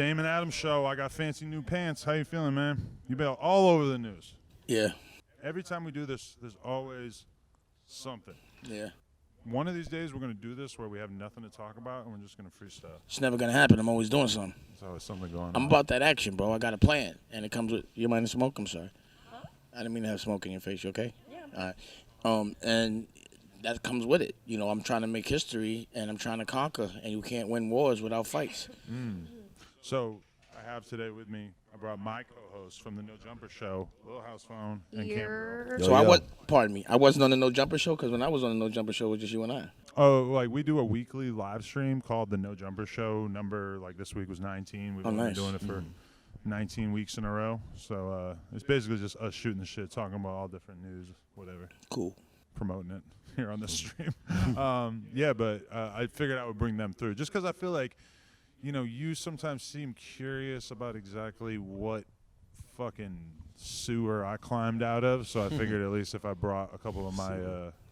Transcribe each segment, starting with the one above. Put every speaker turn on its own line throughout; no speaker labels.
Damon Adams show. I got fancy new pants. How you feeling, man? You've been all over the news.
Yeah.
Every time we do this, there's always something.
Yeah.
One of these days, we're going to do this where we have nothing to talk about, and we're just going to freestyle.
It's never going to happen. I'm always doing something.
There's always something going on.
I'm about that action, bro. I got a plan, and it comes with – you mind to smoke? I'm sorry. Huh? I didn't mean to have smoke in your face. You okay?
Yeah.
All right. And that comes with it. You know, I'm trying to make history, and I'm trying to conquer, and you can't win wars without fights.
So I have today with me, I brought my co-hosts from the No Jumper Show, Lil House Phone, and Cameron.
So I was – pardon me. I wasn't on the No Jumper Show because when I was on the No Jumper Show, it was just you and I.
Oh, like we do a weekly live stream called the No Jumper Show. Number, like this week was 19. We've been doing it for 19 weeks in a row. So it's basically just us shooting the shit, talking about all different news, whatever.
Cool.
Promoting it here on the stream. Yeah, but I figured I would bring them through just because I feel like, you know, you sometimes seem curious about exactly what fucking sewer I climbed out of. So I figured at least if I brought a couple of my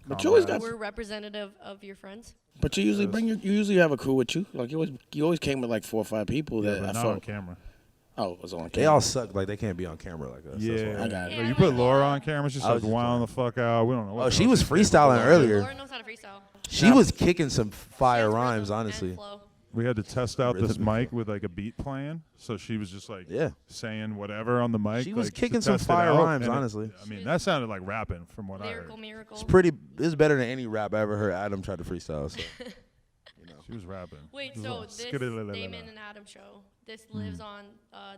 but you always got.
We're representative of your friends.
But you usually you usually have a crew with you. Like you always came with like 4 or 5 people that
but
I
not
thought
on camera.
Oh, it was on camera.
They all suck. Like they can't be on camera like us.
Yeah,
I got it.
Like, you put Laura on camera, she's
I
like
was just
wilding the fuck out. We don't know. What
Oh,
the
she
hell
was
she's
freestyling
capable of.
earlier.
Laura knows how to freestyle.
She was kicking some fire
She has
rhymes,
rhythm and
honestly.
flow.
We had to test out this
Rhythm.
mic with like a beat playing, so she was just like
Yeah.
saying whatever on the mic.
She was
like, to
kicking some
test it
fire
out,
rhymes,
and
honestly.
I mean, that sounded like rapping from what
Lyrical
I heard.
miracle.
It's better than any rap I ever heard Adam try to freestyle. So.
She was rapping.
Wait,
It was
so
all
this
skidda-la-la-la.
Damon and Adam show, this lives on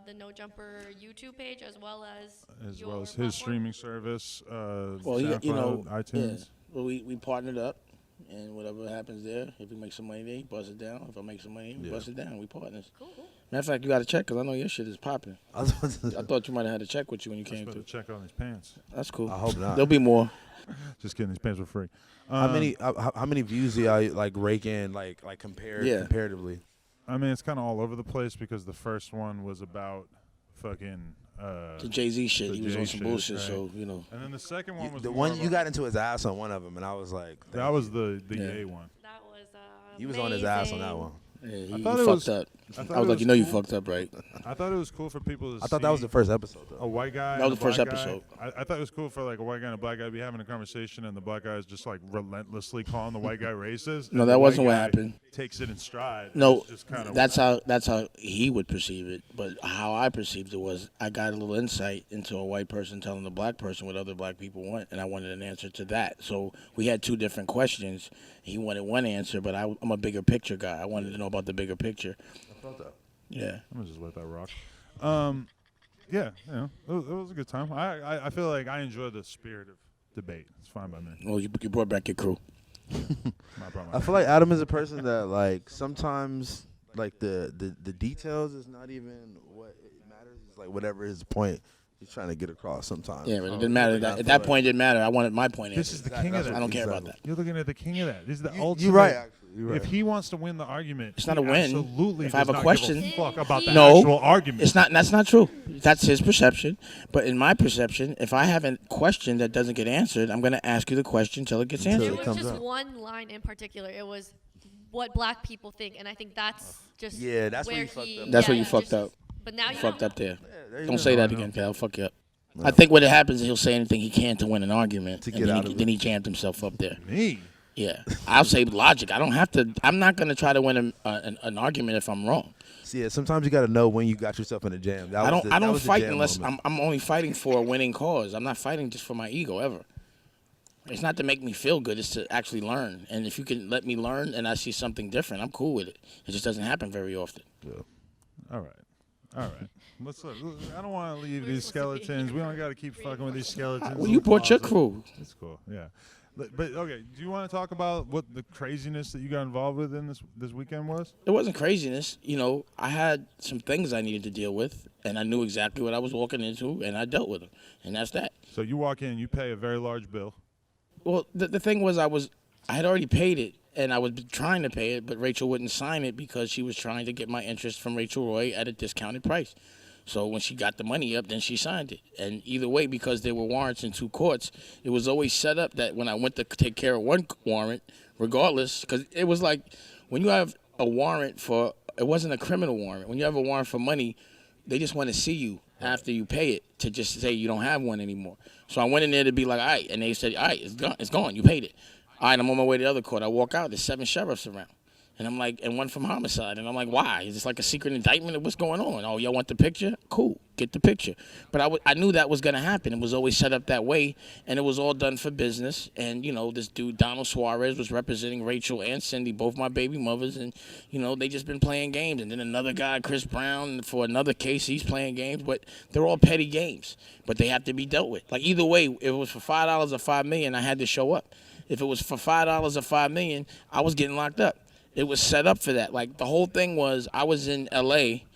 the No Jumper YouTube page as well as
As
your
well as his
platform?
streaming service,
Well, you
SoundCloud,
know,
iTunes.
Yeah. Well, we partnered up, and whatever happens there, if we make some money there, he bust it down. If I make some money, we bust it down. We partners.
Cool.
Matter of fact, you got to check because I know your shit is popping.
I
I thought you might have had a check with you when you came
Better
through.
check on these pants.
That's cool.
I hope not.
There'll be more.
Just kidding, these pants were free.
How many views do y'all like rake in like comparatively?
I mean, it's kind of all over the place because the first one was about fucking
The Jay-Z shit.
the
He was
Jay
on some
shit,
bullshit,
right.
so, you know.
And then the second one was
The
more
one
of
you
a-
got into his ass on one of them, and I was like,
That was the
Yeah.
Ye one.
That was
he was on his ass on that
amazing.
one.
Yeah, he
thought it
fucked
was-
up.
I
I
thought
was
it
like, you know you
cool.
fucked up, right?
I thought it was cool for people to
I thought that was
see
the first episode though.
a white guy.
That was
and
the
a
first
black guy.
episode.
I thought it was cool for like a white guy and a black guy to be having a conversation, and the black guy is just like relentlessly calling the white guy racist.
No,
and
that
the
wasn't
white
what
guy
happened.
Takes it in stride.
No,
It's just kind of
that's how he would perceive it. But how I perceived it was I got a little insight into a white person telling a black person what other black people want, and I wanted an answer to that. So we had 2 different questions. He wanted one answer, but I'm a bigger picture guy. I wanted to know about the bigger picture.
I felt that.
Yeah.
I'm gonna just let that rock. Yeah, you know, it was a good time. I feel like I enjoy the spirit of debate. It's fine by me.
Well, you brought back your crew.
My problem.
I feel like Adam is a person that like sometimes like the details is not even what it matters. It's like whatever his point he's trying to get across sometimes.
Yeah, but it didn't matter. At that point, it didn't matter. I wanted my point
This
answered.
is the king of that.
I don't care about that.
You're looking at the king of that. This is the ultimate.
You're right, actually. You're right.
If he wants to win the argument,
It's not
he
a win.
Absolutely.
If I have
does
a
not
question-
give a fuck about the
No,
actual argument.
It's not. That's not true. That's his perception. But in my perception, if I have a question that doesn't get answered, I'm going to ask you the question until it gets
Until
There
answered.
it
was
comes
just
up.
one line in particular. It was what black people think, and I think that's just
Yeah, that's where
where
you fucked
he,
up.
That's where
yeah,
you fucked
just-
up.
But now you
Fucked
know.
up there.
There you
Don't
go.
say that again, because I'll fuck you up. I think what happens is he'll say anything he can to win an argument,
To
and
get
then,
out
he,
of
then
it.
he jammed himself up there.
Me.
Yeah, I'll say logic. I don't have to. I'm not going to try to win an argument if I'm wrong.
See, yeah, sometimes you got to know when you got yourself in a jam. That
I
was
don't.
the-
I
that
don't
was the
fight
jam
unless
moment.
I'm only fighting for a winning cause. I'm not fighting just for my ego ever. It's not to make me feel good. It's to actually learn. And if you can let me learn and I see something different, I'm cool with it. It just doesn't happen very often.
All right. Let's. I don't want to leave these skeletons. We don't got to keep fucking with these skeletons.
Well, you brought your crew.
It's cool. Yeah. But okay, do you want to talk about what the craziness that you got involved with in this weekend was?
It wasn't craziness. You know, I had some things I needed to deal with, and I knew exactly what I was walking into, and I dealt with them. And that's that.
So you walk in, you pay a very large bill.
Well, the thing was I had already paid it, and I was trying to pay it, but Rachel wouldn't sign it because she was trying to get my interest from Rachel Roy at a discounted price. So when she got the money up, then she signed it. And either way, because there were warrants in 2 courts, it was always set up that when I went to take care of one warrant, regardless, because it was like when you have a warrant for it wasn't a criminal warrant. When you have a warrant for money, they just want to see you after you pay it to just say you don't have one anymore. So I went in there to be like, all right, and they said, all right, it's gone, you paid it. All right, I'm on my way to the other court. I walk out, there's 7 sheriffs around. And I'm like, and one from homicide. And I'm like, why? Is this like a secret indictment of what's going on? Oh, y'all want the picture? Cool, get the picture. But I knew that was going to happen. It was always set up that way. And it was all done for business. And, you know, this dude, Donald Suarez, was representing Rachel and Cindy, both my baby mothers. And, you know, they just been playing games. And then another guy, Chris Brown, for another case, he's playing games. But they're all petty games. But they have to be dealt with. Like, either way, if it was for $5 or $5 million, I had to show up. If it was for $5 or $5 million, I was getting locked up. It was set up for that. Like, the whole thing was, I was in L.A.,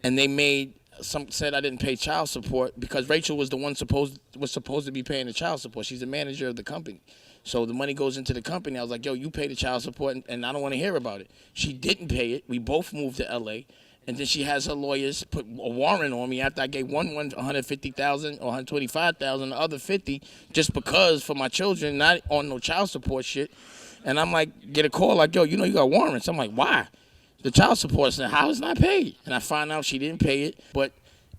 and they said I didn't pay child support because Rachel was the one was supposed to be paying the child support. She's the manager of the company. So the money goes into the company. I was like, yo, you pay the child support, and I don't want to hear about it. She didn't pay it. We both moved to L.A., and then she has her lawyers put a warrant on me after I gave one $150,000 or $125,000, the other $50,000, just because for my children, not on no child support shit. And I'm like, get a call like, yo, you know you got warrants. I'm like, why? The child support said, how is not paid? And I find out she didn't pay it. But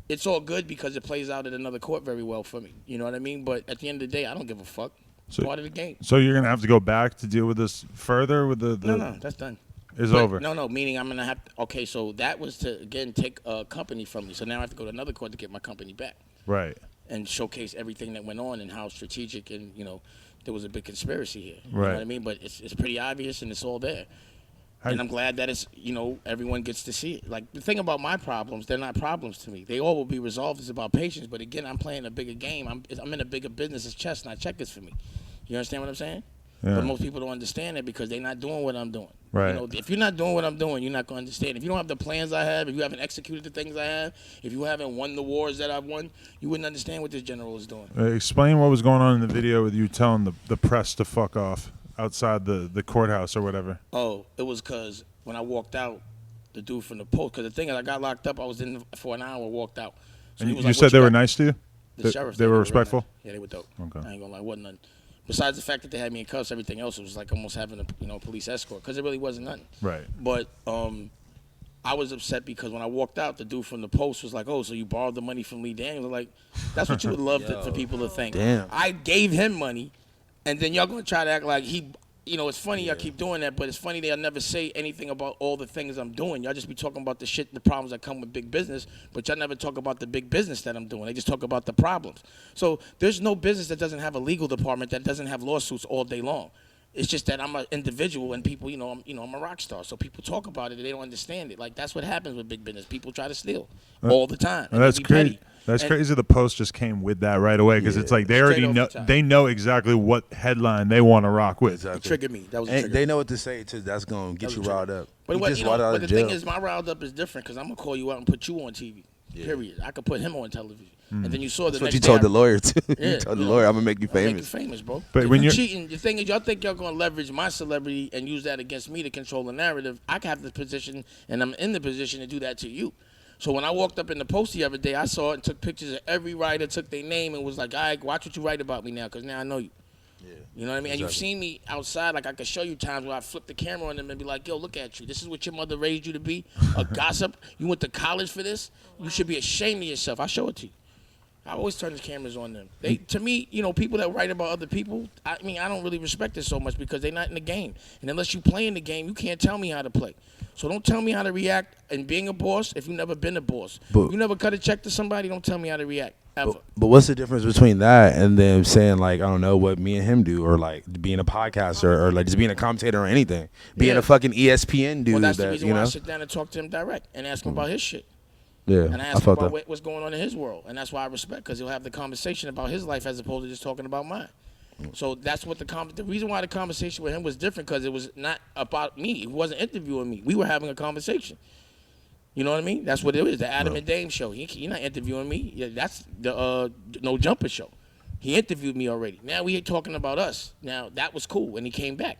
it's all good because it plays out at another court very well for me. You know what I mean? But at the end of the day, I don't give a fuck. It's part of the game.
So you're going to have to go back to deal with this further with the
No, that's done.
It's over.
No, meaning I'm going to have to. Okay, so that was to, again, take a company from me. So now I have to go to another court to get my company back.
Right.
And showcase everything that went on and how strategic and, you know, there was a big conspiracy here.
Right.
You know what I mean? But it's pretty obvious and it's all there. And I'm glad that it's, you know, everyone gets to see it. Like, the thing about my problems, they're not problems to me. They all will be resolved. It's about patience. But again, I'm playing a bigger game. I'm in a bigger business. It's chess, not checkers for me. You understand what I'm saying? Yeah. But most people don't understand it because they're not doing what I'm doing.
Right.
You know, if you're not doing what I'm doing, you're not going to understand. If you don't have the plans I have, if you haven't executed the things I have, if you haven't won the wars that I've won, you wouldn't understand what this general is doing.
Explain what was going on in the video with you telling the press to fuck off outside the courthouse or whatever.
Oh, it was because when I walked out, the dude from the Post, because the thing is, I got locked up. I was in for an hour, walked out. So
and
he was
you
like,
said they were nice to you?
The sheriff.
They were respectful?
Nice. Yeah, they were dope.
Okay.
I ain't gonna lie, wasn't nothing. Besides the fact that they had me in cuffs, everything else was like almost having a police escort because it really wasn't nothing.
Right.
But I was upset because when I walked out, the dude from the Post was like, "Oh, so you borrowed the money from Lee Daniels?" Like, that's what you would love for people to think.
Damn.
I gave him money, and then y'all gonna try to act like he. You know, it's funny y'all keep doing that, but it's funny they'll never say anything about all the things I'm doing. Y'all just be talking about the shit, the problems that come with big business, but y'all never talk about the big business that I'm doing. They just talk about the problems. So there's no business that doesn't have a legal department, that doesn't have lawsuits all day long. It's just that I'm an individual and people, I'm a rock star. So people talk about it and they don't understand it. Like, that's what happens with big business. People try to steal all the time.
And that's crazy. That's crazy. The Post just came with that right away because it's like they already know. They know exactly what headline they want to rock with.
Exactly. It triggered me. That was a trigger.
They know what to say too. That's gonna get you riled up.
But the thing is, my riled up is different because I'm gonna call you out and put you on TV. Yeah. Period. I could put him on television. And then you saw the
That's
next
what you
day
told the lawyer too.
Yeah,
you told the lawyer, I'm gonna make you famous.
Make you famous, bro.
But
if
when you're
cheating, the thing is, y'all think y'all gonna leverage my celebrity and use that against me to control the narrative. I can have the position, and I'm in the position to do that to you. So when I walked up in the Post the other day, I saw it and took pictures of every writer, took their name, and was like, all right, watch what you write about me now, because now I know you. Yeah. You know what I mean? Exactly. And you've seen me outside. Like, I could show you times where I flip the camera on them and be like, yo, look at you. This is what your mother raised you to be? A gossip? You went to college for this? You should be ashamed of yourself. I'll show it to you. I always turn the cameras on them. To me, people that write about other people, I don't really respect it so much because they're not in the game. And unless you play in the game, you can't tell me how to play. So don't tell me how to react in being a boss if you've never been a boss. If you never cut a check to somebody, don't tell me how to react, ever.
But what's the difference between that and then saying, like, I don't know, what me and him do, or, like, being a podcaster, or, like, just being a commentator or anything? Being a fucking ESPN dude.
Well, that's the reason why I sit down and talk to him direct and ask him about his shit.
Yeah,
and I ask him about what's going on in his world. And that's why I respect, because he'll have the conversation about his life as opposed to just talking about mine. So that's what the reason why the conversation with him was different, because it was not about me. He wasn't interviewing me. We were having a conversation. You know what I mean? That's what it is. The Adam and Dame show. You're not interviewing me. Yeah, that's the No Jumper show. He interviewed me already. Now we are talking about us. Now that was cool when he came back.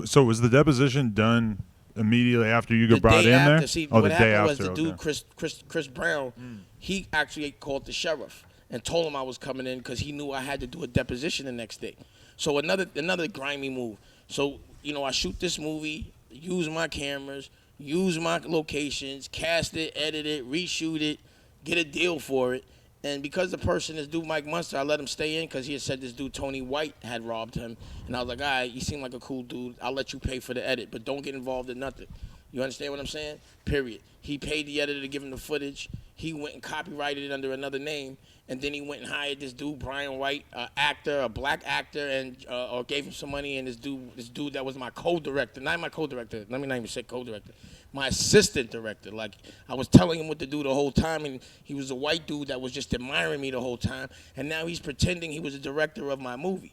So was the deposition done immediately after you got brought in there?
See,
the
what
day
happened
after.
was the dude, Chris Brown, he actually called the sheriff and told him I was coming in because he knew I had to do a deposition the next day. So another grimy move. So, I shoot this movie, use my cameras, use my locations, cast it, edit it, reshoot it, get a deal for it. And because the person is dude Mike Munster, I let him stay in because he had said this dude Tony White had robbed him. And I was like, all right, you seem like a cool dude. I'll let you pay for the edit, but don't get involved in nothing. You understand what I'm saying? Period. He paid the editor to give him the footage. He went and copyrighted it under another name. And then he went and hired this dude, Brian White, actor, a black actor, and or gave him some money. And this dude that was my co-director, not my co-director. Let me not even say co-director. My assistant director. Like, I was telling him what to do the whole time, and he was a white dude that was just admiring me the whole time. And now he's pretending he was the director of my movie.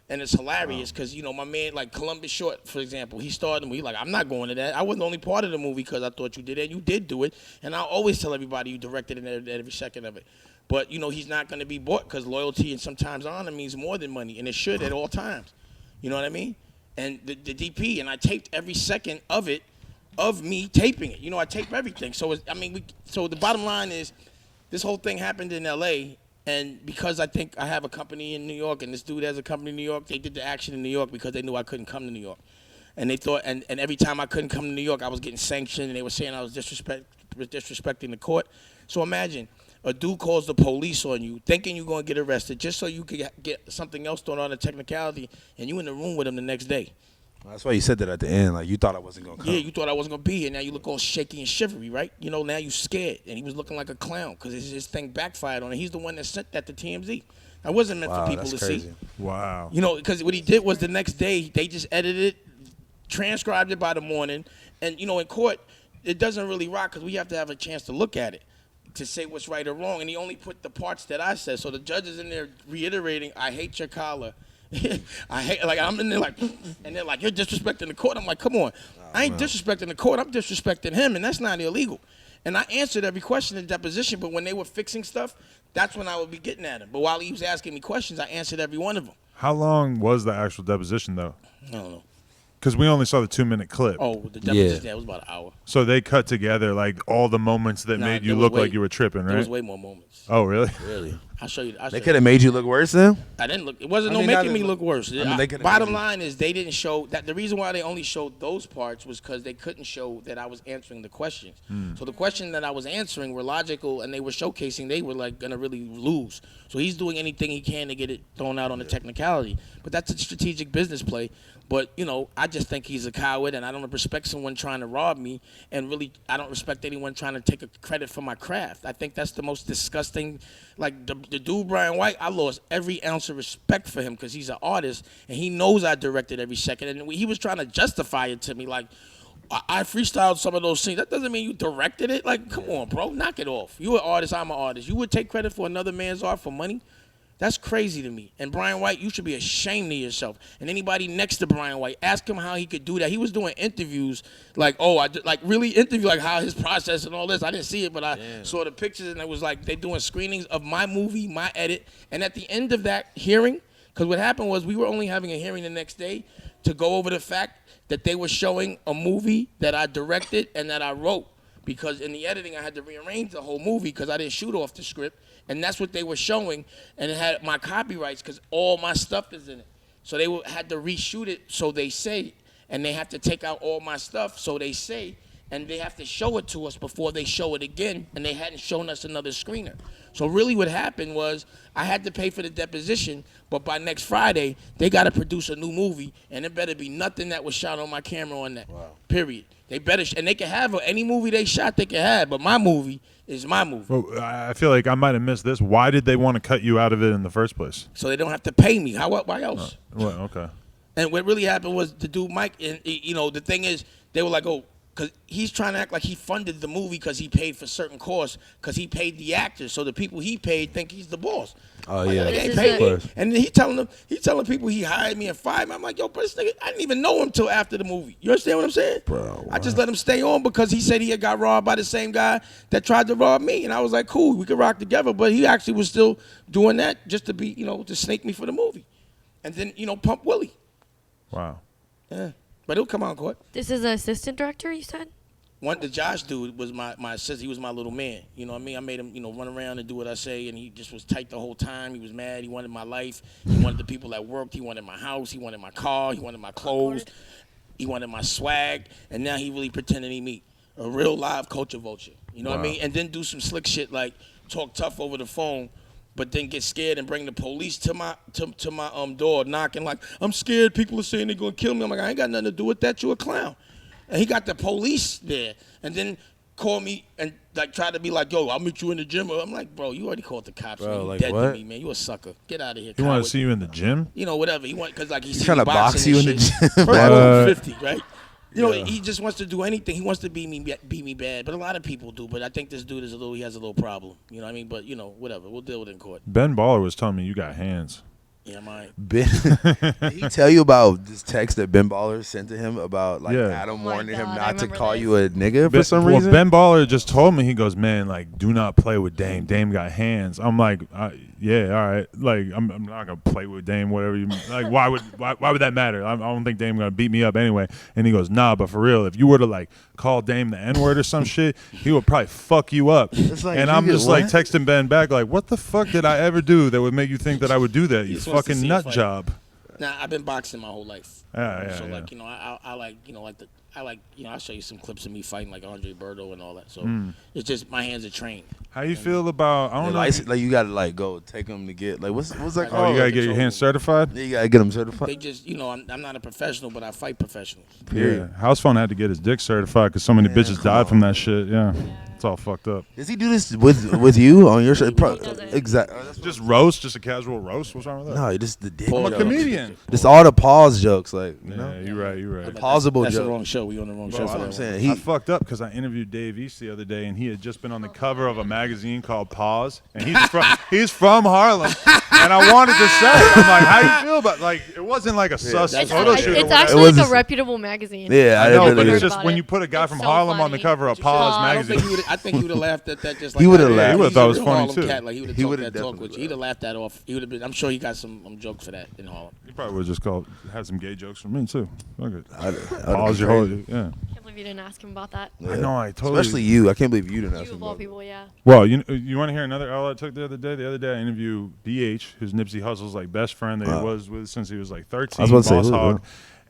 And it's hilarious because, you know, my man, like Columbus Short, for example, he started the movie. Like, I'm not going to that. I wasn't only part of the movie because I thought you did it. You did do it. And I'll always tell everybody you directed it every second of it. But, you know, he's not going to be bought because loyalty and sometimes honor means more than money. And it should at all times. You know what I mean? And the DP, and I taped every second of it, of me taping it. You know, I tape everything. So, so the bottom line is this whole thing happened in L.A., and because I think I have a company in New York and this dude has a company in New York, they did the action in New York because they knew I couldn't come to New York. And they thought, and every time I couldn't come to New York, I was getting sanctioned, and they were saying I was disrespecting the court. So imagine a dude calls the police on you, thinking you're going to get arrested, just so you could get something else thrown on a technicality, and you in the room with him the next day.
That's why you said that at the end. Like, you thought I wasn't going to come.
Yeah, you thought I wasn't going to be here. Now you look all shaky and shivery, right? You know, now you scared. And he was looking like a clown because his thing backfired on him. He's the one that sent that to TMZ. That wasn't meant for people to see.
Wow.
You know, because what he did was the next day, they just edited it, transcribed it by the morning. And, you know, in court, it doesn't really rock because we have to have a chance to look at it to say what's right or wrong. And he only put the parts that I said. So the judge is in there reiterating, I hate your collar. I hate, like, I'm in there like, and they're like, you're disrespecting the court. I'm like, come on. I ain't disrespecting the court. I'm disrespecting him, and that's not illegal. And I answered every question in the deposition, but when they were fixing stuff, that's when I would be getting at him. But while he was asking me questions, I answered every one of them.
How long was the actual deposition, though?
I don't know.
Because we only saw the 2-minute clip.
Oh, the deposition, it was about an hour.
So they cut together, like, all the moments that made you look like you were tripping, right?
There was way more moments.
Oh, really?
Really?
I'll show you.
They could have made you look worse then?
I didn't look. It wasn't making me look worse.
Bottom
line is they didn't show that. The reason why they only showed those parts was because they couldn't show that I was answering the questions. So the question that I was answering were logical, and they were showcasing they were like gonna really lose. So he's doing anything he can to get it thrown out on the technicality. But that's a strategic business play. But, you know, I just think he's a coward, and I don't respect someone trying to rob me, and really I don't respect anyone trying to take a credit for my craft. I think that's the most disgusting. Like, the dude, Brian White, I lost every ounce of respect for him because he's an artist, and he knows I directed every second. And he was trying to justify it to me, like, I freestyled some of those scenes. That doesn't mean you directed it. Like, come on, bro, knock it off. You're an artist, I'm an artist. You would take credit for another man's art for money? That's crazy to me. And Brian White, you should be ashamed of yourself. And anybody next to Brian White, ask him how he could do that. He was doing interviews, like, really interview, like how his process and all this. I didn't see it, but I saw the pictures, and it was like they doing screenings of my movie, my edit. And at the end of that hearing, because what happened was we were only having a hearing the next day to go over the fact that they were showing a movie that I directed and that I wrote. Because in the editing, I had to rearrange the whole movie because I didn't shoot off the script. And that's what they were showing. And it had my copyrights because all my stuff is in it. So they had to reshoot it, so they say. And they have to take out all my stuff, so they say. And they have to show it to us before they show it again. And they hadn't shown us another screener. So really what happened was I had to pay for the deposition, but by next Friday, they got to produce a new movie. And it better be nothing that was shot on my camera on that. Wow. Period. They better, and they can have any movie they shot, they can have, but my movie is my movie.
Well, I feel like I might have missed this. Why did they want to cut you out of it in the first place?
So they don't have to pay me. Why else?
Well, okay.
And what really happened was the dude Mike, and you know, the thing is, they were like, oh, because he's trying to act like he funded the movie because he paid for certain costs because he paid the actors. So the people he paid think he's the boss.
Oh,
like,
yeah.
They ain't paid me. And he's telling people he hired me and fired me. I'm like, yo, bro, this nigga, I didn't even know him till after the movie. You understand what I'm saying?
Bro, wow.
I just let him stay on because he said he had got robbed by the same guy that tried to rob me. And I was like, cool, we could rock together. But he actually was still doing that just to be, you know, to snake me for the movie. And then, you know, pump Willie.
Wow.
Yeah. But it'll come out in court.
This is an assistant director, you said?
The Josh dude was my assistant. He was my little man. You know what I mean? I made him, you know, run around and do what I say, and he just was tight the whole time. He was mad. He wanted my life. He wanted the people that worked. He wanted my house. He wanted my car. He wanted my clothes. He wanted my swag. And now he really pretending he me. a real live culture vulture. You know what I
Wow.
mean? And then do some slick shit like talk tough over the phone, but then get scared and bring the police to my door knocking like, I'm scared. People are saying they're gonna kill me. I'm like, I ain't got nothing to do with that. You a clown. And he got the police there, and then call me and like try to be like, yo, I'll meet you in the gym. I'm like, bro, you already called the cops.
Bro,
You
like
dead to
what?
me, man. You a sucker. Get out of here.
He wanted
coward.
to see you in the gym.
You know, whatever. He want because like he's
trying to box you in the gym.
First of all,
What?
he's 50, right? You know,
Yeah.
he just wants to do anything. He wants to beat me bad. But a lot of people do. But I think this dude he has a little problem. You know what I mean? But, you know, whatever. We'll deal with it in court.
Ben Baller was telling me you got hands.
Yeah, my.
Ben, did he tell you about this text that Ben Baller sent to him about like
Yeah.
Adam
Oh my
warning him
God, I
not to
remember
call
this.
you a nigga for
Ben-
some
well,
reason?
Ben Baller just told me, he goes, man, like, do not play with Dame. Dame got hands. I'm like, yeah, all right. Like, I'm not gonna play with Dame. Whatever you like. Why would that matter? I don't think Dame gonna beat me up anyway. And he goes, nah, but for real, if you were to like call Dame the N-word or some shit, he would probably fuck you up.
It's like,
And I'm
nigga,
just like
what?
texting Ben back, like, what the fuck did I ever do that would make you think that I would do that? You
just wants to
fucking
see a
nut
fight.
job.
Nah, I've been boxing my whole life.
Yeah,
So
yeah.
like, you know, I like, you know, I'll show you some clips of me fighting like Andre Berto and all that. So it's just my hands are trained.
How you feel about? I don't know.
Like you gotta like go take him to get like what's that
Oh,
called?
you gotta get your hands certified.
You gotta get him certified.
They just, you know, I'm not a professional, but I fight professionals.
Period.
Yeah, Housephone had to get his dick certified because so many bitches
come
died
on.
from that shit. Yeah, it's all fucked up.
Does he do this with you on your show?
doesn't.
Exactly.
Just roast, just a casual roast. What's wrong with that?
No, just the dick.
I'm
I'm a
jokes.
comedian.
Just all the pause jokes, like you know.
Yeah, you're right. You're right.
Plausible
That's the
joke.
wrong show. We on the wrong show.
That's
for
what I'm
that
saying.
I fucked up because I interviewed Dave East the other day, and he had just been on the cover of a magazine called Pause, and he's from Harlem, and I wanted to say, I'm like, how you feel about like it wasn't like a sus
that's
photo
fine.
shoot. or
It's
whatever.
actually
was
like
just-
a reputable magazine.
Yeah,
I
I
know,
didn't
but
really-
it's just
about
when
it.
you put a guy
It's
from
so
Harlem on the
funny.
cover of
one.
Pause
I don't think
magazine.
I think he would have laughed at that just like
He would've
that.
laughed. He
would've thought it was
He's a
funny,
Harlem
too.
Cat. Like, he would have
He
talked
would've
that talk
definitely
with you. He'd have laughed that off. He would have been. I'm sure he got some jokes for that in Harlem.
You probably would just had some gay jokes from me too. Fuck it.
I'd
Pause
be
your whole
crazy.
yeah.
Can't believe you didn't ask him about that.
I know. I totally.
Especially you. I can't believe you didn't ask
You
him
of all
about it.
people, yeah.
Well, you want to hear another L I took the other day? The other day I interviewed DH, who's Nipsey Hussle's like best friend that he was with since he was like 13.
I was about to say,
Boss
who,
Hog,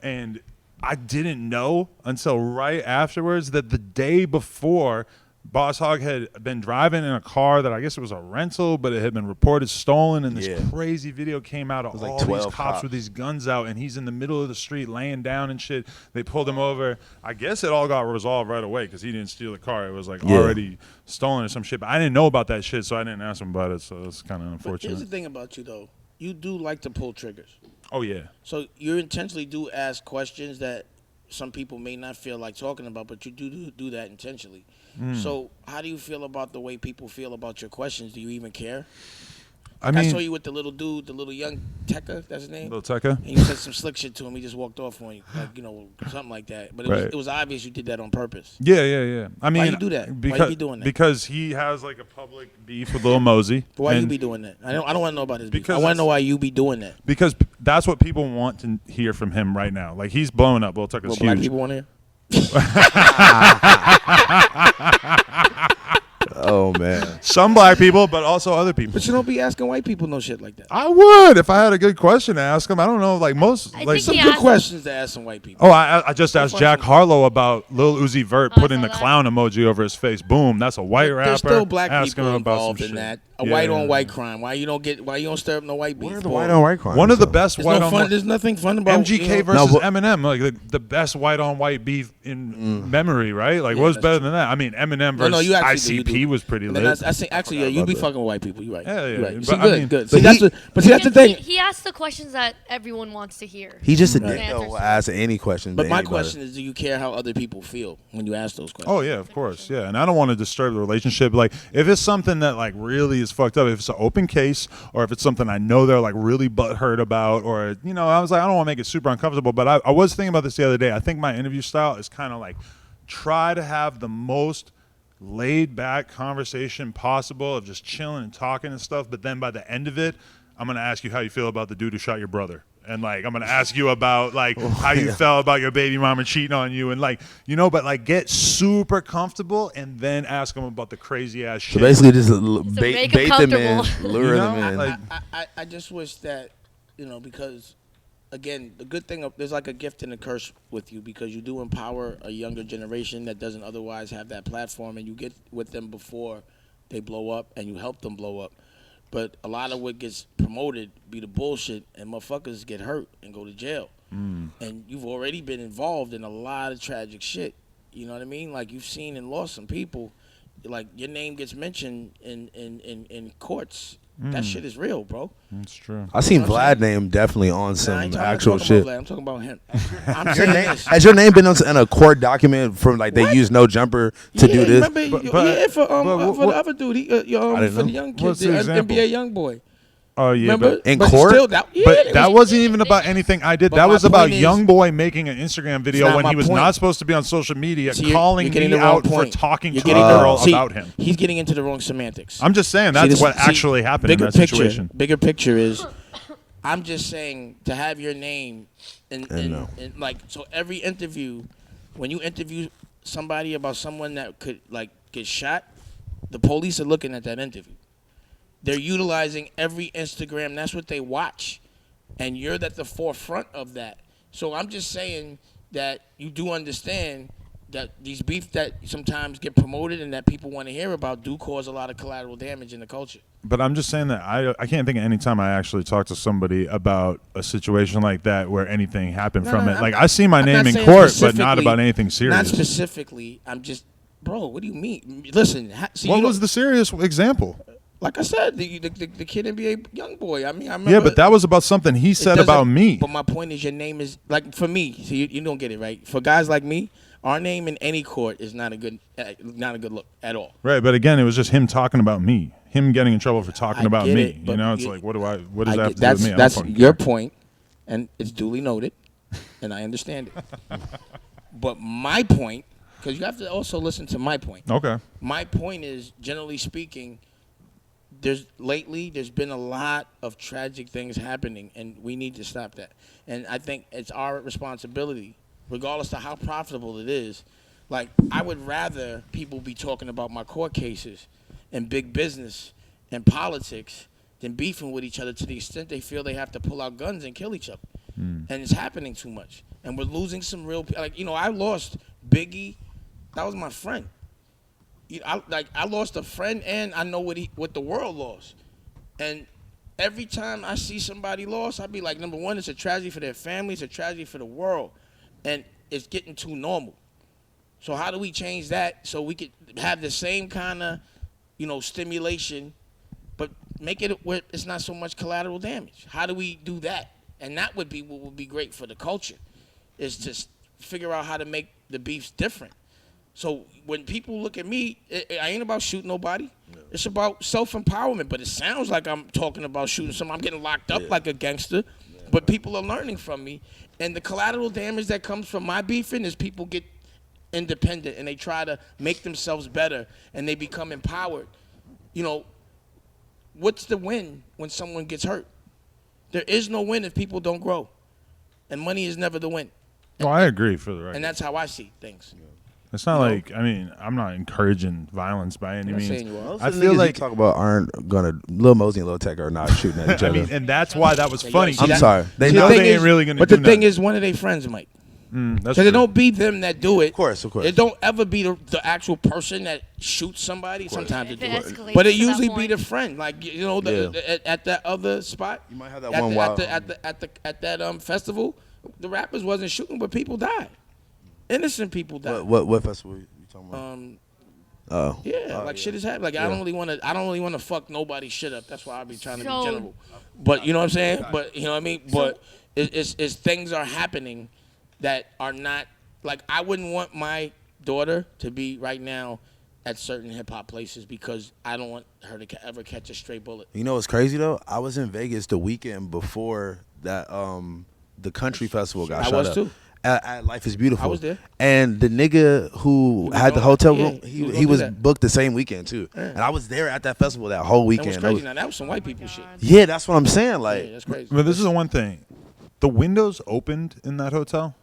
and I didn't know until right afterwards that the day before, Boss Hog had been driving in a car that I guess it was a rental, but it had been reported stolen, and this
Yeah.
crazy video came out of
was like
all these
12
cops
cops.
with these guns out, and he's in the middle of the street laying down and shit. They pulled him over. I guess it all got resolved right away because he didn't steal the car. It was like
Yeah.
already stolen or some shit. But I didn't know about that shit, so I didn't ask him about it. So it's kind of
But here's the
unfortunate.
thing about you though. You do like to pull triggers.
Oh yeah.
So you intentionally do ask questions that some people may not feel like talking about, but you do that intentionally.
Hmm.
So how do you feel about the way people feel about your questions? Do you even care?
I
I saw
mean,
you with the little dude, the little young Tekka, that's his name.
Lil Tecca.
And you said some slick shit to him. He just walked off on you, like, you know, something like that. But
Right.
it was obvious you did that on purpose.
Yeah. I mean,
you do that? Why you
Because,
be doing that?
Because he has like a public beef with Lil Mosey.
But why you
and-
be doing that? I don't want to know about his beef.
Because
I want to
it's-
know why you be doing that.
Because that's what people want to hear from him right now. Like he's blowing up. Lil Tecca's
What black
huge.
people want to hear?
Oh man.
Some black people, but also other people.
But you don't be asking white people no shit like that.
I would if I had a good question to ask him. I don't know, like most,
I
like
think
Some
he
good
asked-
questions to ask some white people.
oh, I just asked Jack Harlow about Lil Uzi Vert
Oh, I
putting
saw
the
that.
clown emoji over his face. Boom, that's a white rapper.
There's still black
Ask him
people
about some
involved in
shit.
that. A
Yeah.
white on white crime. Why you don't stir up no white beef?
What are the white on white crimes?
One of the
though?
best
There's
white
no
on
fun.
white.
There's nothing fun about
MGK
you know,
versus
No, but-
Eminem, like the best white on white beef in memory, right? Like,
Yeah,
what's
that's
better than that? I mean, Eminem
No,
versus
you actually do,
ICP
you do.
was pretty
And
lit.
then I see, actually, yeah, you
about
be
that.
fucking with white people. You're right.
Yeah,
You're
yeah,
right.
but
See,
I
good,
mean-
good.
but
See, that's
he-
the thing.
He asked the questions that everyone wants to hear.
He's just a
Right.
dick though.
Answers
Will
to
ask any question.
But
to
my
anybody.
question is, do you care how other people feel when you ask those questions?
Oh yeah, of course, yeah. And I don't want to disturb the relationship. Like, if it's something that like really is fucked up, if it's an open case, or if it's something I know they're like really butthurt about, or you know, I was like, I don't want to make it super uncomfortable. But I was thinking about this the other day. I think my interview style is kind of like try to have the most laid back conversation possible of just chilling and talking and stuff. But then by the end of it, I'm gonna ask you how you feel about the dude who shot your brother. And like I'm gonna ask you about like how you felt about your baby mama cheating on you, and like you know, but like get super comfortable and then ask them about the crazy ass shit.
So basically, just
make
bait
him
them in,
comfortable.
lure
You know,
them in.
like-
I just wish that, you know, because again, the good thing there's like a gift and a curse with you because you do empower a younger generation that doesn't otherwise have that platform, and you get with them before they blow up, and you help them blow up. But a lot of what gets promoted be the bullshit, and motherfuckers get hurt and go to jail. And you've already been involved in a lot of tragic shit. You know what I mean? Like, you've seen and lost some people. Like, your name gets mentioned in courts. That shit is real, bro.
That's true.
I seen Vlad name definitely on some actual shit.
I'm talking about him. I'm saying this.
Has your name been in a court document from like they used No Jumper to do this?
Remember, for the other dude, for the young kid, the NBA young boy.
Oh yeah,
remember?
In court.
Still,
that wasn't even about anything I did. That was about young boy making an Instagram video when he was not supposed to be on social media, calling me out for talking to a girl about him.
He's getting into the wrong semantics.
I'm just saying that's what actually happened in that situation.
Bigger picture is, I'm just saying to have your name in like, so every interview, when you interview somebody about someone that could like get shot, the police are looking at that interview. They're utilizing every Instagram. That's what they watch. And you're at the forefront of that. So I'm just saying that you do understand that these beefs that sometimes get promoted and that people want to hear about do cause a lot of collateral damage in the culture.
But I'm just saying that I can't think of any time I actually talked to somebody about a situation like that where anything happened from it. Like, I see my name in court, but not about anything serious.
Not specifically. I'm just, bro, what do you mean? Listen.
What was the serious example?
Like I said, the kid NBA young boy. I mean, I remember. Yeah,
but that was about something he said about me.
But my point is, your name is like, for me. So you don't get it right. For guys like me, our name in any court is not a good look at all.
Right, but again, it was just him talking about me, him getting in trouble for talking about me. You know, it's like, what does that have to do with me?
That's your point, and it's duly noted, and I understand it. But my point, because you have to also listen to my point.
Okay.
My point is, generally speaking, there's been a lot of tragic things happening, and we need to stop that. And I think it's our responsibility, regardless of how profitable it is. Like, I would rather people be talking about my court cases and big business and politics than beefing with each other to the extent they feel they have to pull out guns and kill each other. And it's happening too much. And we're losing some real, like, I lost Biggie. That was my friend. I lost a friend, and I know what the world lost. And every time I see somebody lost, I be like, number one, it's a tragedy for their family, it's a tragedy for the world, and it's getting too normal. So how do we change that so we could have the same kind of, stimulation, but make it where it's not so much collateral damage? How do we do that? And that would be what would be great for the culture, is to figure out how to make the beefs different. So when people look at me, I ain't about shooting nobody. No. It's about self-empowerment. But it sounds like I'm talking about shooting someone. I'm getting locked up like a gangster. Yeah. But people are learning from me. And the collateral damage that comes from my beefing is people get independent and they try to make themselves better and they become empowered. What's the win when someone gets hurt? There is no win if people don't grow. And money is never the win.
Well, I agree for the record.
And that's how I see things. Yeah.
It's not like, I'm not encouraging violence by any means.
I feel like talk about aren't gonna Lil Mosey and Lil Tech are not shooting at each other.
And that's why that was funny.
I'm sorry.
They know they ain't really gonna.
But the thing is, one of their friends, Mike.
Because
it don't be them that do it.
Of course.
It don't ever be the actual person that shoots somebody. Sometimes it do. But it usually be the friend. Like, at that other spot.
You might have that one wild.
At that festival, the rappers wasn't shooting, but people died. Innocent people died.
What festival you talking about?
Shit is happening. Like, I don't really want to fuck nobody's shit up. That's why I be trying to be general. But you know what I'm saying? But you know what I mean? But it's things are happening that are not, like, I wouldn't want my daughter to be right now at certain hip hop places because I don't want her to ever catch a stray bullet.
You know what's crazy though? I was in Vegas the weekend before that the country festival got shut up. I was too. At Life is Beautiful.
I was there.
And the nigga who had the hotel room, he was booked the same weekend too. Yeah. And I was there at that festival that whole weekend.
That was crazy. Now, that was some white people shit.
Yeah, that's what I'm saying. Like,
that's crazy.
But this is the one thing. The windows opened in that hotel.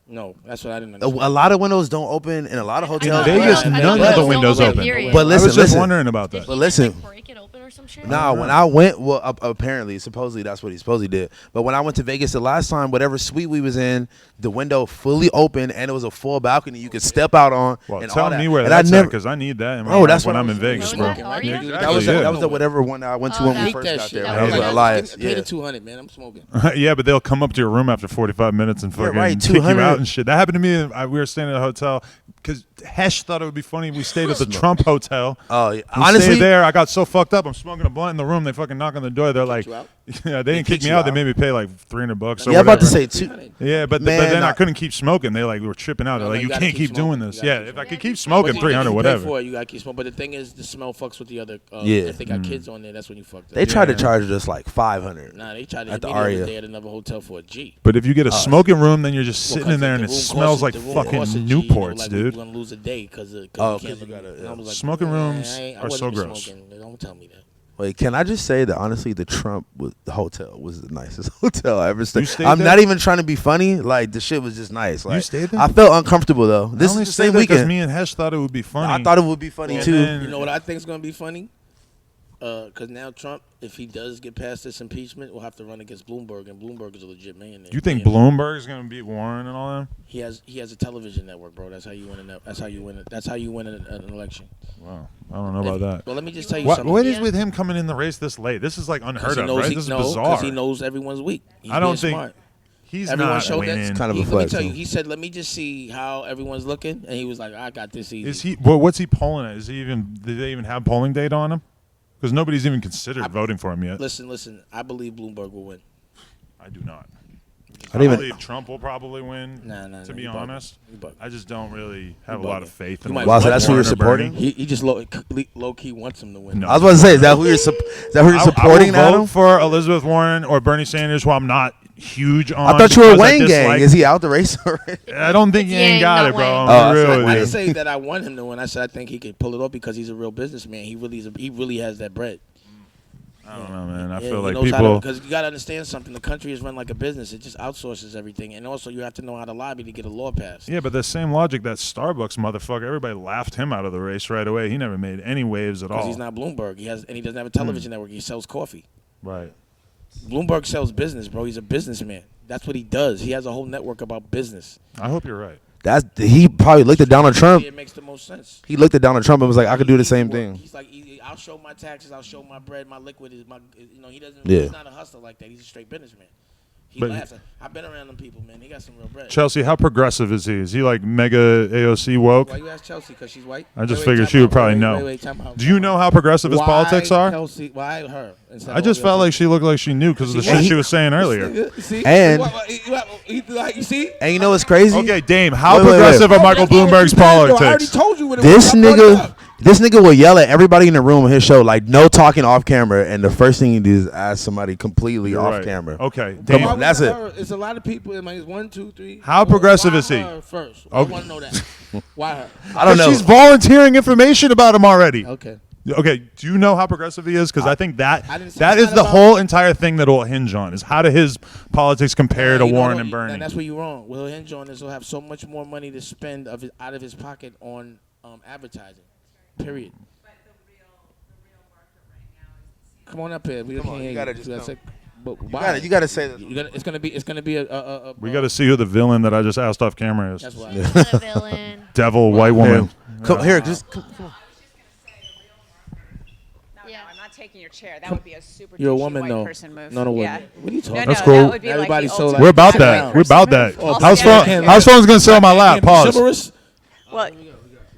No, that's what I didn't
A
understand.
lot of windows don't open in a lot of hotels.
Vegas,
I
none
thought
of
windows
the
don't
windows open.
period.
But
I was
listen,
just wondering about
Did
that.
But
he
listen.
just, like, break it open or some shit?
Nah, when I went, well, apparently, supposedly that's what he supposedly did. But when I went to Vegas the last time, whatever suite we was in, the window fully open and it was a full balcony you could step out on.
Well,
and
tell
all that.
me where
and
that's
I never,
because I need that in my
Oh,
life
that's
when
what
I'm
I
in
was
Vegas,
Know
bro.
that, are you?
Exactly,
that was
yeah.
the whatever one I went to
Oh,
when we
that-
first
that
got
shit.
there.
That
That was
was
with
like-
Elias.
Pay
Yeah.
the 200, man. I'm smoking.
Yeah, but they'll come up to your room after 45 minutes and fucking
right,
kick you
200.
out and shit. That happened to me. We were staying at a hotel because Hesh thought it would be funny. We stayed at the Trump Hotel.
Oh, yeah.
We
Honestly,
stayed there. I got so fucked up. I'm smoking a blunt in the room. They fucking knock on the door. They're like,
you out?
yeah, they didn't kick
kicked
me
you
out. They
out?
made me pay like $300 or
yeah, I'm about to
whatever.
say too.
Yeah, but
Man,
then I
I-
couldn't keep smoking. They like were tripping out. They're
No,
like,
you
you
gotta
can't
keep
keep doing
smoking.
this.
You
Yeah,
gotta
if
keep
I could
smoking.
keep smoking,
But
300,
you pay
whatever.
for it, you gotta keep smoking. But the thing is, the smell fucks with the other.
Yeah.
If they got kids on there, that's when you fucked up.
They tried to
Yeah.
charge us like 500.
Nah, they tried to
at
hit
the
me the other
Aria.
day at another hotel for a G.
But if you get a smoking room, then you're just
Well,
sitting in
'cause
there
the
and it
room
smells
costs-
like
the room
fucking
costs a G,
Newports,
like,
dude.
We're gonna lose a day because
Oh,
you
'cause
can't.
you gotta,
and I was like,
Smoking rooms
I
are so
wouldn't be
gross.
smoking. Don't tell me that.
Wait, can I just say that honestly, the Trump hotel was the nicest hotel I ever stayed.
You stayed
I'm
there?
not even trying to be funny. Like the shit was just nice. Like,
stayed there?
I felt uncomfortable though. This
I only
is the
stayed
same
there because
weekend.
me and Hesh thought it would be funny.
I thought it would be funny
And
too.
then-
You know what I think is gonna be funny? Because now Trump, if he does get past this impeachment, will have to run against Bloomberg, and Bloomberg is a legit millionaire.
Do you think
Yeah.
Bloomberg is going to beat Warren and all them?
He has a television network, bro. That's how you win That's how you win it. That's how you win an election.
Wow, I don't know about that.
Well, let me just tell you
What,
something.
what is
Yeah.
with him coming in the race this late? This is like unheard of, right? This is bizarre.
Because he knows everyone's weak. He's
I don't
being
think
smart.
he's
Everyone
not
showed that.
winning.
It's kind of a
Let me
flex.
tell you,
huh?
he said, "Let me just see how everyone's looking," and he was like, "I got this easy."
Is he? Well, what's he polling at? Is he even? Did they even have polling data on him? Because nobody's even considered voting for him yet.
Listen. I believe Bloomberg will win.
I do not.
I
I
didn't even.
believe Trump will probably win.
Nah,
to be
you bugging.
honest,
You bugging.
I just don't really have a
You
lot of
bugging.
faith
You
in.
might
Warren
Wow, so that's who
or
you're
Bernie.
supporting?
He just low key wants him to win.
No.
I was about to say, is that who you're supporting,
I will
Adam?
vote for Elizabeth Warren or Bernie Sanders, who I'm not huge on.
I thought you were
because I
Wayne gang.
dislike-
Is he out the race already?
I don't think he
It's
ain't
Yang,
got
not
it, bro.
Wayne.
I'm
Oh,
gonna
I
be
said
real
I
with
didn't
you.
say that I want him to win. I said I think he could pull it off because he's a real businessman. He really has that bread.
I don't know, man. I
Yeah,
feel
he
like
knows how
people.
because you gotta understand something. The country is run like a business. It just outsources everything, and also you have to know how to lobby to get a law passed.
Yeah, but the same logic that Starbucks motherfucker, everybody laughed him out of the race right away. He never made any waves at
Because
all.
he's not Bloomberg. He doesn't have a television network. He sells coffee.
Right.
Bloomberg sells business, bro. He's a businessman. That's what he does. He has a whole network about business.
I hope you're right.
He probably looked at Donald Trump.
It makes the most sense.
He looked at Donald Trump and was like, I could do the same thing.
He's like, I'll show my taxes. I'll show my bread. My liquid is my. He doesn't.
Yeah.
He's not a hustler like that. He's a straight businessman. He
But-
laughs. I've been around them people, man. He got some real bread.
Chelsea, how progressive is he? Is he like mega AOC woke?
Why you ask Chelsea? Because she's white.
I just
Wait,
figured
time
she would
out.
probably
Wait,
know.
time out.
Do you know how progressive his
Why
politics are?
Chelsea, why her? instead
I
of
just
all the
felt
other
like she looked like she knew because of the
See,
shit
he-
she was saying earlier.
people? See?
And-
You see?
And you know what's crazy?
Okay, Dame, how
Wait, wait, wait.
progressive are Michael Bloomberg's
I already
politics?
told you what it
This
was. I brought it up.
This nigga will yell at everybody in the room on his show, like no talking off camera, and the first thing he do is ask somebody completely
You're
off
right.
camera.
Okay,
Come
Dame,
Why
on,
was
that's
it
it.
her? It's a lot of people. It's 1, 2, 3.
How progressive
Why
is he?
her first. I
Okay.
want to know that. Why her?
I don't know.
She's volunteering information about him already.
Okay.
Okay, do you know how progressive he is? Because I think that
I didn't say
that
it's
is
not
the
about-
whole entire thing that will hinge on is how do his politics compare to
You know
Warren
what?
and Bernie?
That's where you're wrong. Will hinge on is he'll have so much more money to spend out of his pocket on advertising. Period. Come on up here. We
Come on,
can't
you
hear
gotta
you.
just
gotta
come.
say- but why?
You gotta say that.
It's gonna be a
We got to see who the villain that I just asked off camera is.
That's why.
He's not a villain.
Devil, white woman.
Come here, just come on.
Yeah.
I'm not taking your chair. That would be a super
You're a
douchey
woman,
white
though.
person move.
Not a woman.
Yeah.
What are you talking
No,
about?
That's
no,
cool.
That would be
Everybody's
like
so
the
like-
We're
ultimate
about
white
that. We're
person
about
move.
that.
Oh,
House
yeah.
phone. House phone's gonna sit on my lap. Pause.
Chivalrous?
Well,
You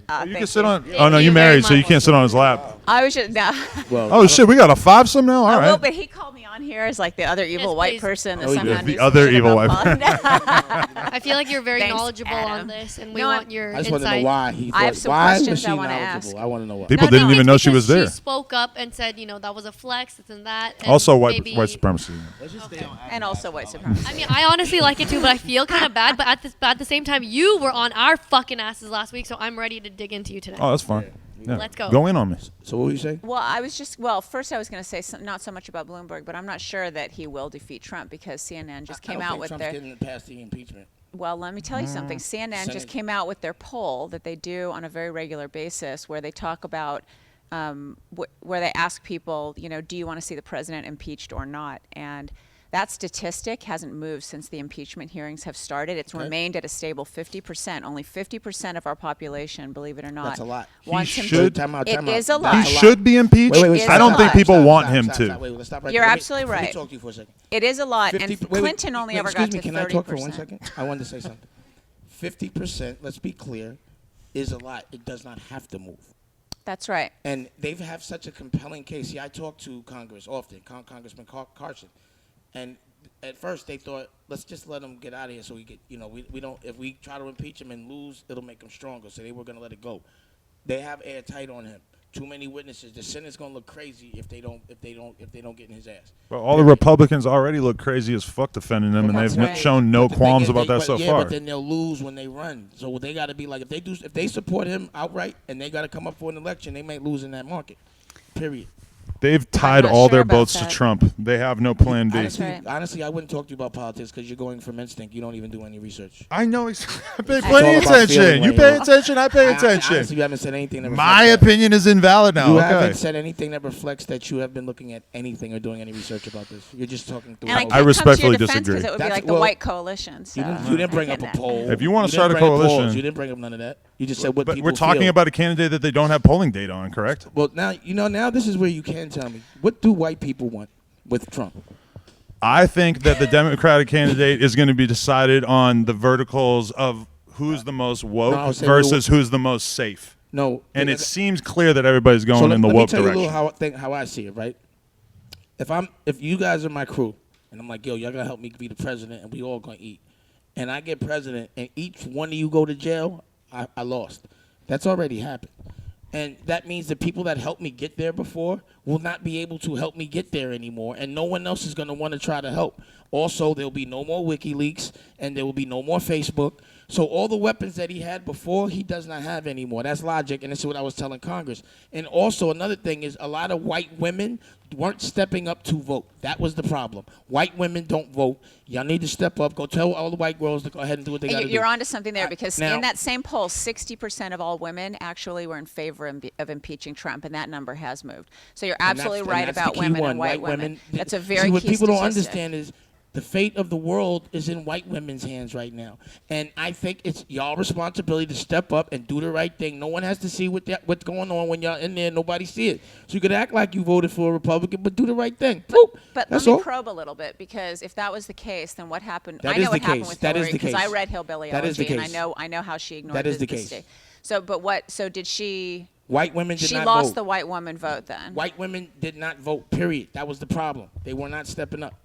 thank
can sit on.
Thank
Oh no,
you
you
very
married, so you
much.
can't sit on his lap.
I was just no.
Well,
Oh shit, we got a five-some now. All
I will,
right.
but he called me on here as like the other evil
Yes,
white
please.
person that
Oh, he
somehow
did.
knew
The
some
other
shit
evil
about
white
politics.
I feel like you're very
Thanks,
knowledgeable on
Adam.
this, and we
No,
want your
I just want to know
insight.
why he.
I have
thought-
some
why
questions
was she
I wanna
knowledgeable?
ask.
I want to know why.
People
No,
didn't even
it's
know she was
because
there.
She spoke up and said, that was a flex, this and that. And
Also, white
maybe-
supremacy.
And also white supremacy.
I mean, I honestly like it too, but I feel kind of bad. But at the same time, you were on our fucking asses last week, so I'm ready to dig into you today.
Oh, that's fine. Yeah.
Let's go.
Go in on me.
So what were you saying?
Well, first I was going to say not so much about Bloomberg, but I'm not sure that he will defeat Trump because CNN just came out with
Trump's
their.
getting past the impeachment.
Well, let me tell you something. CNN just
Senate.
came out with their poll that they do on a very regular basis, where they talk about, where they ask people, do you want to see the president impeached or not? And that statistic hasn't moved since the impeachment hearings have started. It's remained at a stable 50%. Only 50% of our population, believe it or not,
That's a lot.
wants
He
him
should-
to.
Time out,
It
time out.
is a
That's
lot.
He
a lot.
should be impeached.
Wait,
I don't think
stop,
people want him to.
Wait, let's stop right
You're
there.
absolutely
Let me
right.
talk to you for a second.
It is a lot,
50
and
wait,
Clinton only ever
excuse
got
me,
to 30%.
can I talk for 1 second? I wanted to say something. 50%, let's be clear, is a lot. It does not have to move.
That's right.
And they have such a compelling case. See, I talk to Congress often, Congressman Carson, and at first they thought, let's just let him get out of here so we get, we don't, if we try to impeach him and lose, it'll make him stronger. So they were going to let it go. They have airtight on him. Too many witnesses. The Senate's going to look crazy if they don't get in his ass.
But all the Republicans already look crazy as fuck defending him, and
That's
they've
right.
shown no
But the thing
qualms
is,
about that so far.
But then they'll lose when they run. So they got to be like, if they support him outright and they got to come up for an election, they might lose in that market. Period.
They've tied
not
all
sure
their
about
boats to
that.
Trump. They have no plan B.
Honestly,
right.
honestly, I wouldn't talk to you about politics because you're going from instinct. You don't even do any research.
I know. I pay
all
plenty
about
attention.
feeling
You
right
pay
now.
attention. I pay attention.
Honestly, you haven't said anything that
My
reflects that.
opinion is invalid now.
You
Okay.
haven't said anything that reflects that you have been looking at anything or doing any research about this. You're just talking through.
And I
it.
can't
respectfully
come to your defense
disagree.
because it would be
That's-
like the
well,
white coalition. So
You didn't bring
I
up a
get that.
poll.
If you wanna
didn't
start a
bring up
coalition-
polls. You didn't bring up none of that. You just said what
But
people
we're talking
feel.
about a candidate that they don't have polling data on, correct?
Well, now this is where you can tell me. What do white people want with Trump?
I think that the Democratic candidate is going to be decided on the verticals of who's the most woke
No, I was saying
versus who's the most safe.
No.
And it seems clear that everybody's going
So
in the
let me
woke
tell you a
direction.
little how I see it, right? If you guys are my crew, and I'm like, yo, y'all gotta help me be the president, and we all gonna eat, and I get president, and each one of you go to jail, I lost. That's already happened. And that means the people that helped me get there before will not be able to help me get there anymore, and no one else is going to want to try to help. Also, there will be no more WikiLeaks, and there will be no more Facebook. So all the weapons that he had before, he does not have anymore. That's logic, and this is what I was telling Congress. And also, another thing is a lot of white women weren't stepping up to vote. That was the problem. White women don't vote. Y'all need to step up. Go tell all the white girls to go ahead and do what they got to do.
You're onto something there because
now-
in that same poll, 60% of all women actually were in favor of impeaching Trump, and that number has moved. So you're
And
absolutely
that's-
right
and that's
about
the key
women
one.
and white women. That's a
See,
very
what
key
people don't
statistic.
understand is the fate of the world is in white women's hands right now. And I think it's y'all responsibility to step up and do the right thing. No one has to see what's going on when y'all in there. Nobody see it. So you could act like you voted for a Republican, but do the right thing. Boop.
But
That's
let me
all.
probe a little bit because if that was the case, then what happened?
That
I
is
know
the
what happened
case.
with
That is
Hillary
the
because I
case.
read Hillbilly
That is the
Elegy, and
case.
I know how she ignored
That is
this
the case.
state. So did she?
White women did
She
not
lost
vote.
the white woman vote then.
White women did not vote, period. That was the problem. They were not stepping up.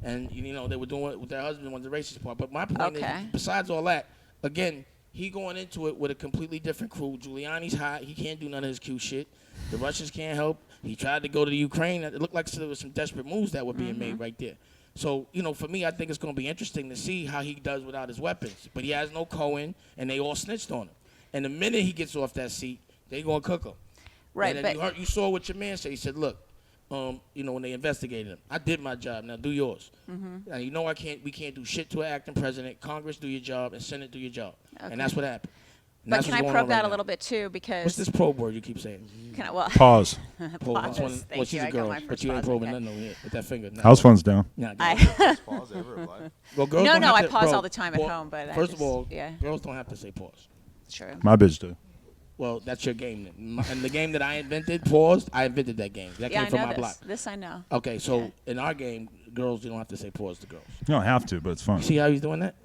And, they were doing it with their husband was the racist part. But my point
Okay.
is, besides all that, again, he going into it with a completely different crew. Giuliani's hot. He can't do none of his cute shit. The Russians can't help. He tried to go to the Ukraine. It looked like there was some desperate moves that were being made right there. So, for me, I think it's going to be interesting to see how he does without his weapons. But he has no Cohen, and they all snitched on him. And the minute he gets off that seat, they going to cook him.
Right,
And then
but
you saw what your man said. He said, look, when they investigated him, I did my job. Now do yours. Now we can't do shit to an acting president. Congress, do your job, and Senate, do your job.
Okay.
And that's what happened. And
but
that's
can
what's
I
going
probe
on
that
right
a
now.
little bit too? Because
What's this probe word you keep saying?
Can I, well,
Pause.
Probe.
Pause. Thank
Well, she's
you.
a
I got
girl,
my
but
first
you ain't
pause,
probing
okay.
nothing over here with that finger. Nah,
House phone's down.
Nah,
I,
Pause ever apply?
well, girls
No,
don't
no,
have
I
to-
pause
bro,
all the time at home, but I
first
just-
of all,
yeah.
girls don't have to say pause.
true.
My bitch do.
Well, that's your game. And the game that I invented, paused, I invented that game. That
Yeah,
came
I
from
know
my
this.
block.
This I know.
Okay, so in our game, girls, you don't have to say pause to girls.
You don't have to, but it's fun.
You see how he's doing that?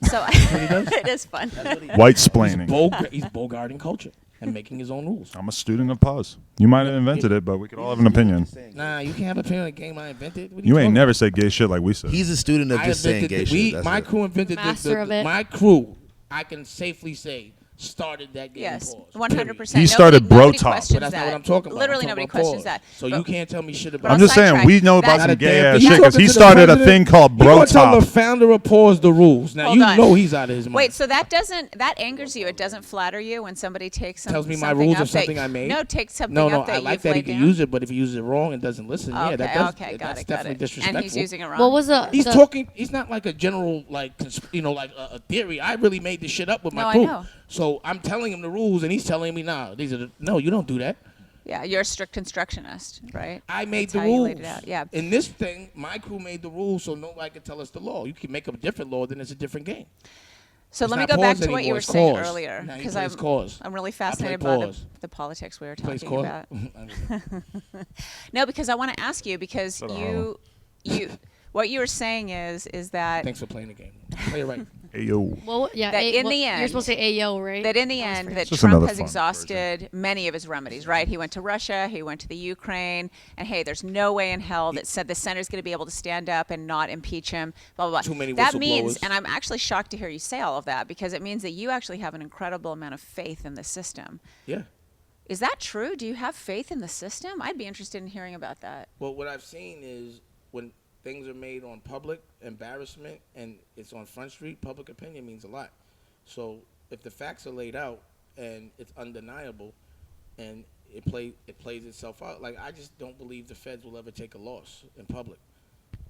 So it is fun.
White splaining.
He's bogarting culture and making his own rules.
I'm a student of pause. You might have invented it, but we could all have an opinion.
Nah, you can't have an opinion on a game I invented. What are
You ain't
talking
never said gay shit like we said.
He's a student of
I
just saying
invented
gay shit. That's
my
it.
crew invented
Master of it.
my crew. I can safely say started that getting
Yes,
paused.
100%.
He started bro
Nobody
talk.
questions
But that's not
that.
what I'm talking about.
Literally
I'm
nobody
talking about
questions
pause.
that.
So
But-
you can't tell me shit
But
about
I'm
I'll
just saying,
sidetrack.
we know about
That's-
some gay ass
You
shit because
talking
he
to the
started a
president?
thing called
You
bro
gonna tell
talk.
the founder of Pause the rules. Now
Hold
you
on.
know he's out of his mind.
Wait, so that angers you? It doesn't flatter you when somebody takes
tells me my
something
rules
up
of something I made.
No, take something
no,
up that
I like
you've
that he
laid
can
down.
use it, but if he uses it wrong and doesn't listen, yeah, that does.
Okay,
That's
got
definitely
it.
disrespectful.
And he's using it wrong.
What was the?
He's
the-
talking. He's not like a general, like like a theory. I really made this shit up with my
No, I
crew.
know.
So I'm telling him the rules, and he's telling me, "Nah, these are the, no. You don't do that."
Yeah, you're a strict constructionist, right?
I made
That's
the
how you
rules.
laid it out. Yeah.
In this thing, my crew made the rules, so nobody can tell us the law. You can make up a different law, then it's a different game.
So
It's
let me
not
go back
pause
to what you
anymore,
were
it's
saying
cause.
earlier,
Now he
because
plays cause.
I'm really
I play
fascinated by
pause.
the politics we were
Plays
talking
cause.
about. No, because I want to ask you because
Shut up,
you what you were saying is that
Thanks for playing the game. Play it right.
Hey, yo.
well, yeah.
that in the
you're
end-
supposed to say "Ayo," right?
that in the end that
Just
Trump
another
has
fun
exhausted many of his remedies, right? He went to Russia, he went to the Ukraine, and hey, there's no way in hell that said the Senator's going to be able to stand up and not impeach him, blah, blah, blah.
Too many
That means,
whistleblowers.
and I'm actually shocked to hear you say all of that because it means that you actually have an incredible amount of faith in the system.
Yeah.
Is that true? Do you have faith in the system? I'd be interested in hearing about that.
Well, what I've seen is when things are made on public embarrassment and it's on Front Street, public opinion means a lot. So if the facts are laid out and it's undeniable and it plays itself out, like I just don't believe the feds will ever take a loss in public.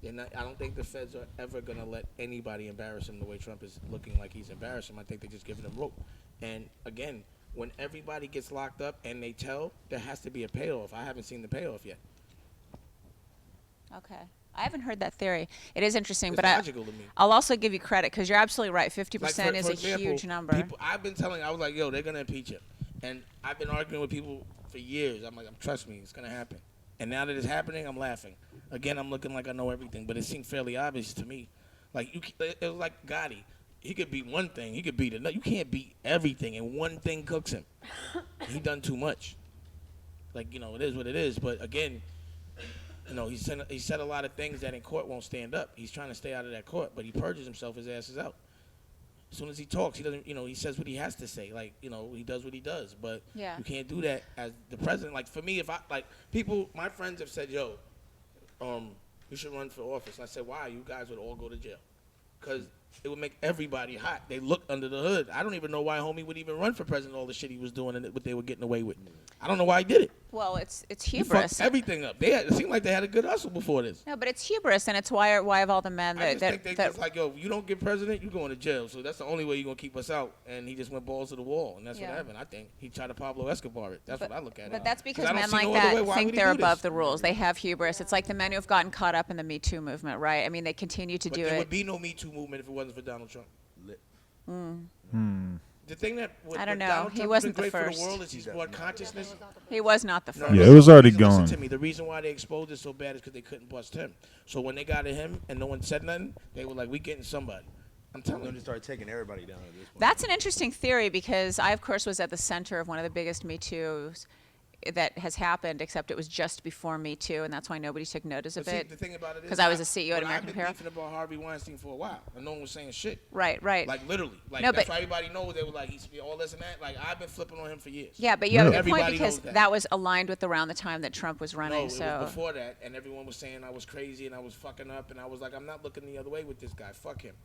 And I don't think the feds are ever going to let anybody embarrass him the way Trump is looking like he's embarrassing him. I think they're just giving him rope. And again, when everybody gets locked up and they tell, there has to be a payoff. I haven't seen the payoff yet.
Okay. I haven't heard that theory. It is interesting,
It's
but
logical to me.
I'll also give you credit because you're absolutely right. 50%
Like,
is
for
a
example,
huge number.
People, I was like, yo, they're going to impeach him. And I've been arguing with people for years. I'm like, trust me, it's going to happen. And now that it's happening, I'm laughing. Again, I'm looking like I know everything, but it seemed fairly obvious to me. Like, it was like Gotti. He could beat one thing. He could beat another. You can't beat everything, and one thing cooks him. He done too much. Like, it is what it is. But, again, he said a lot of things that in court won't stand up. He's trying to stay out of that court, but he purges himself. His ass is out. As soon as he talks, he doesn't. He says what he has to say. Like, he does what he does. But
Yeah.
you can't do that as the president. Like, for me, if I my friends have said, yo, you should run for office. And I said, why? You guys would all go to jail, because it would make everybody hot. They look under the hood. I don't even know why homie would even run for president. All the shit he was doing and what they were getting away with. I don't know why he did it.
Well, it's
He
hubris.
fucked everything up. It seemed like they had a good hustle before this.
No, but it's hubris, and it's why of all the men
I
that
just think they
that
just like, yo, you don't get president, you going to jail. So that's the only way you're going to keep us out. And he just went balls to the wall. And that's
Yeah.
what happened. I think he tried to Pablo Escobar it. That's what I look at it.
But that's because
I don't
men
see
like
no other way.
that
Why
think
would he
they're
do this?
above the rules. They have hubris. It's like the men who have gotten caught up in the Me Too movement, right? I mean, they continue to
But
do
there
it.
would be no Me Too movement if it wasn't for Donald Trump. The thing that
I don't know.
Donald
He
Trump
wasn't
has
the
been great
first.
for the world is he's brought consciousness.
He was not the
No,
first.
Yeah, it was already
listen
gone.
to me. The reason why they exposed it so bad is because they couldn't bust him. So when they got at him and no one said nothing, they were like, "We getting somebody." I'm
They're
telling
going
you.
to start taking everybody down at this point.
That's an interesting theory because I, of course, was at the center of one of the biggest Me Too's that has happened, except it was just before Me Too, and that's why nobody took notice of
But see,
it.
the thing about it is,
'Cause I was a CEO at
but
American
I've been
Apparel.
beefing about Harvey Weinstein for a while, and no one was saying shit.
Right, right.
Like literally, like
No,
that's
but-
why everybody knows. They were like, he's all this and that. Like I've been flipping on him for years.
Yeah, but you have a good
Everybody
point because
knows that.
was aligned with around the time that Trump was
No,
running.
it
so
was before that, and everyone was saying I was crazy and I was fucking up, and I was like, I'm not looking the other way with this guy. Fuck him.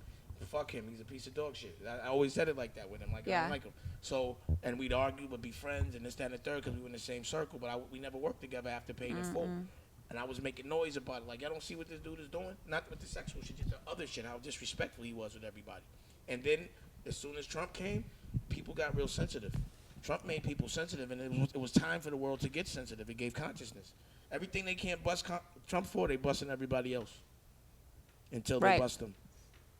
Fuck him. He's a piece of dog shit. I always said it like that with him. Like I
Yeah.
don't like him. So, and we'd argue, but be friends, and this, that, and the third, because we were in the same circle. But we never worked together after paying in full. And I was making noise about it. Like, I don't see what this dude is doing. Not with the sexual shit, just the other shit. How disrespectful he was with everybody. And then, as soon as Trump came, people got real sensitive. Trump made people sensitive, and it was time for the world to get sensitive. It gave consciousness. Everything they can't bust Trump for, they busting everybody else until
Right.
they bust them.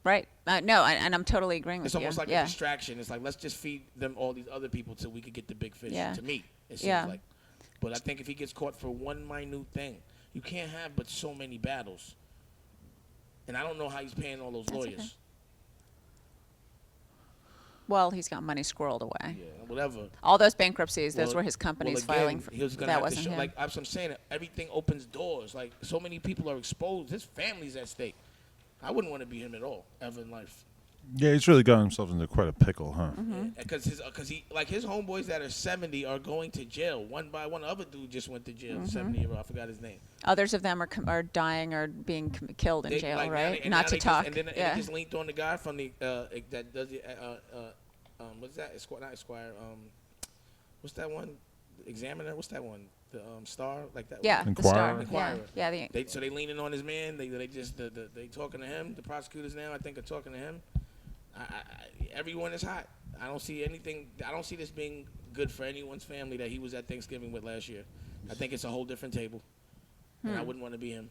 right. No, and I'm totally agreeing with
It's
you.
almost like
yeah.
a distraction. It's like, let's just feed them all these other people till we could get the big fish.
Yeah.
To me, it seems
Yeah.
like. But I think if he gets caught for one minute thing, you can't have but so many battles. And I don't know how he's paying all those lawyers.
okay. Well, he's got money squirreled away.
Yeah, whatever.
All those bankruptcies, those
Well-
were his companies
well, again,
filing for.
He was gonna
That
have
wasn't
to show,
him.
like I'm saying, everything opens doors. Like so many people are exposed. His family's at stake. I wouldn't want to be him at all, ever in life.
Yeah, he's really got himself into quite a pickle, huh?
Because his homeboys that are 70 are going to jail one by one. Other dude just went to jail, 70-year-old. I forgot his name.
Others of them are dying or being killed in jail, right? Not to talk.
And they just leaned on the guy from the that does the what's that? Not Esquire. What's that one? Examiner. What's that one? The Star, like that.
Yeah,
one?
the Star.
Inquirer.
Yeah.
So they leaning on his man. They just they talking to him. The prosecutors now, I think, are talking to him. Everyone is hot. I don't see anything. I don't see this being good for anyone's family that he was at Thanksgiving with last year. I think it's a whole different table, and I wouldn't want to be him.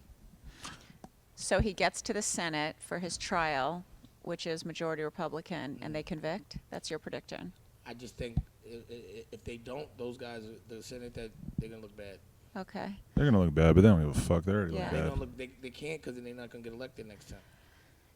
So he gets to the Senate for his trial, which is majority Republican, and they convict. That's your prediction.
I just think if they don't, those guys, the Senate, that they're gonna look bad.
Okay.
They're gonna look bad, but they don't give a fuck. They already
Yeah.
look
They're
bad.
gonna look. They can't because then they're not gonna get elected next time.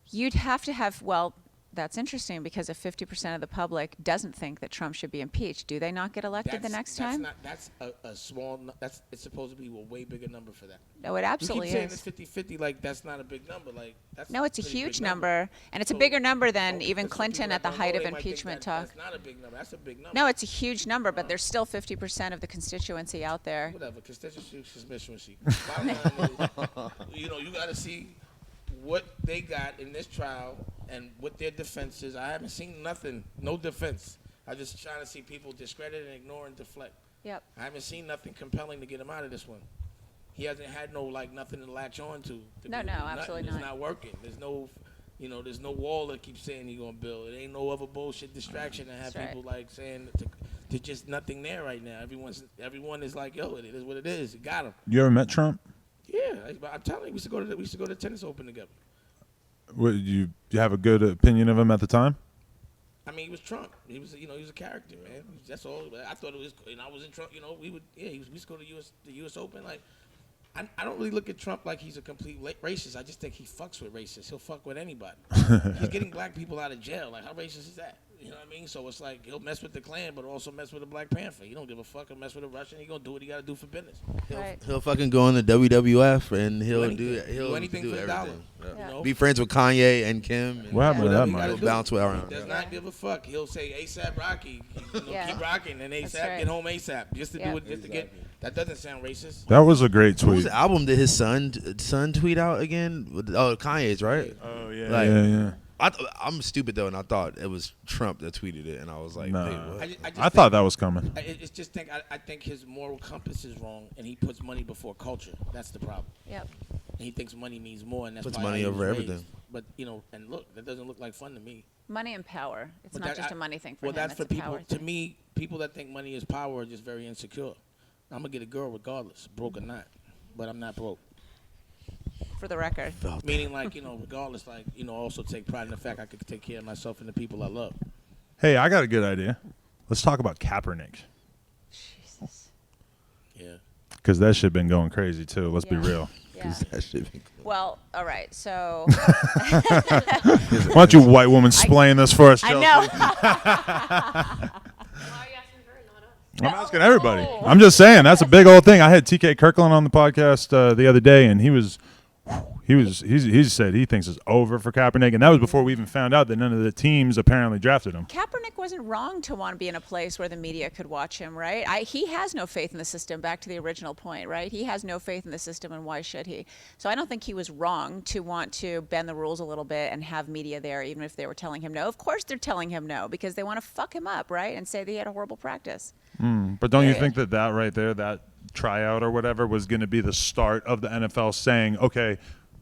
You'd have to have, well, that's interesting because if 50% of the public doesn't think that Trump should be impeached, do they not get elected the next time?
That's a small. It's supposed to be a way bigger number for that.
No, it absolutely
you keep saying
is.
it's 50-50, like that's not a big number. Like that's
No, it's a
pretty
huge
big
number, and it's a
So-
bigger number than
so
even
for some
Clinton
people
at the
that don't
height
know,
of
they might think
impeachment
that
talk.
That's not a big number. That's a big number.
No, it's a huge number, but there's still 50% of the constituency out there.
Whatever. Constituency. Bottom line is, you got to see what they got in this trial and what their defense is. I haven't seen nothing, no defense. I just trying to see people discredit and ignore and deflect.
Yep.
I haven't seen nothing compelling to get him out of this one. He hasn't had nothing to latch on to.
No, absolutely
It's
not.
not working. There's no, there's no wall that keeps saying he's gonna build. It ain't no other bullshit distraction to have
That's right.
people like saying to just nothing there right now. Everyone is like, yo, it is what it is. You got him.
You ever met Trump?
Yeah, I'm telling you, we used to go to the tennis open together.
What, you have a good opinion of him at the time?
I mean, he was Trump. He was, he was a character, man. That's all. I thought it was, and I was in Trump. We used to go to the U.S. Open. Like, I don't really look at Trump like he's a complete racist. I just think he fucks with racists. He'll fuck with anybody. He's getting black people out of jail. Like, how racist is that? You know what I mean? So it's like he'll mess with the Klan, but also mess with the Black Panther. He don't give a fuck. He'll mess with a Russian. He gonna do what he gotta do for business.
Right.
He'll fucking go on the WWF and he'll do
anything for the dollar.
everything.
Yeah.
You know?
Be friends with Kanye and Kim. And
What happened to
Whatever
that,
he gotta
Mike?
do.
Bounce around.
Does not give a fuck. He'll say ASAP Rocky.
Yeah.
Keep rocking, and
That's
ASAP
right.
get home ASAP. Just to
Yeah.
do it, just to get. That doesn't sound racist.
That was a great
What was
tweet.
the album did his son tweet out again? Oh, Kanye's, right?
Oh yeah,
Like-
yeah.
I'm stupid though, and I thought it was Trump that tweeted it, and I was like,
Nah.
wait, what?
just
I thought that was coming.
I think his moral compass is wrong, and he puts money before culture. That's the problem.
Yep.
And he thinks money means more, and that's
Puts
probably
money
how he was
over
raised.
everything.
But and look, that doesn't look like fun to me.
Money and power. It's
But
not
that-
just a money thing for
well,
him.
that's
it's
for
a
people.
power
To
thing.
me, people that think money is power are just very insecure. I'm gonna get a girl regardless, broke or not, but I'm not broke.
For the record.
Meaning, like, regardless, like, also take pride in the fact I could take care of myself and the people I love.
Hey, I got a good idea. Let's talk about Kaepernick,
Jesus.
Yeah.
because that shit been going crazy too. Let's be
Yeah.
real.
Yeah.
That shit be cool.
Well, all right. So
Why don't you white woman explain this for us,
I
Chelsea?
know.
Why are you asking her, not us?
I'm asking everybody. I'm just saying that's a big old thing. I had TK Kirkland on the podcast the other day, and he said he thinks it's over for Kaepernick, and that was before we even found out that none of the teams apparently drafted him.
Kaepernick wasn't wrong to want to be in a place where the media could watch him, right? He has no faith in the system, back to the original point, right? He has no faith in the system, and why should he? So I don't think he was wrong to want to bend the rules a little bit and have media there, even if they were telling him no. Of course they're telling him no, because they want to fuck him up, right? And say that he had a horrible practice.
But don't you
Yeah.
think that right there, that tryout or whatever, was going to be the start of the NFL saying, okay,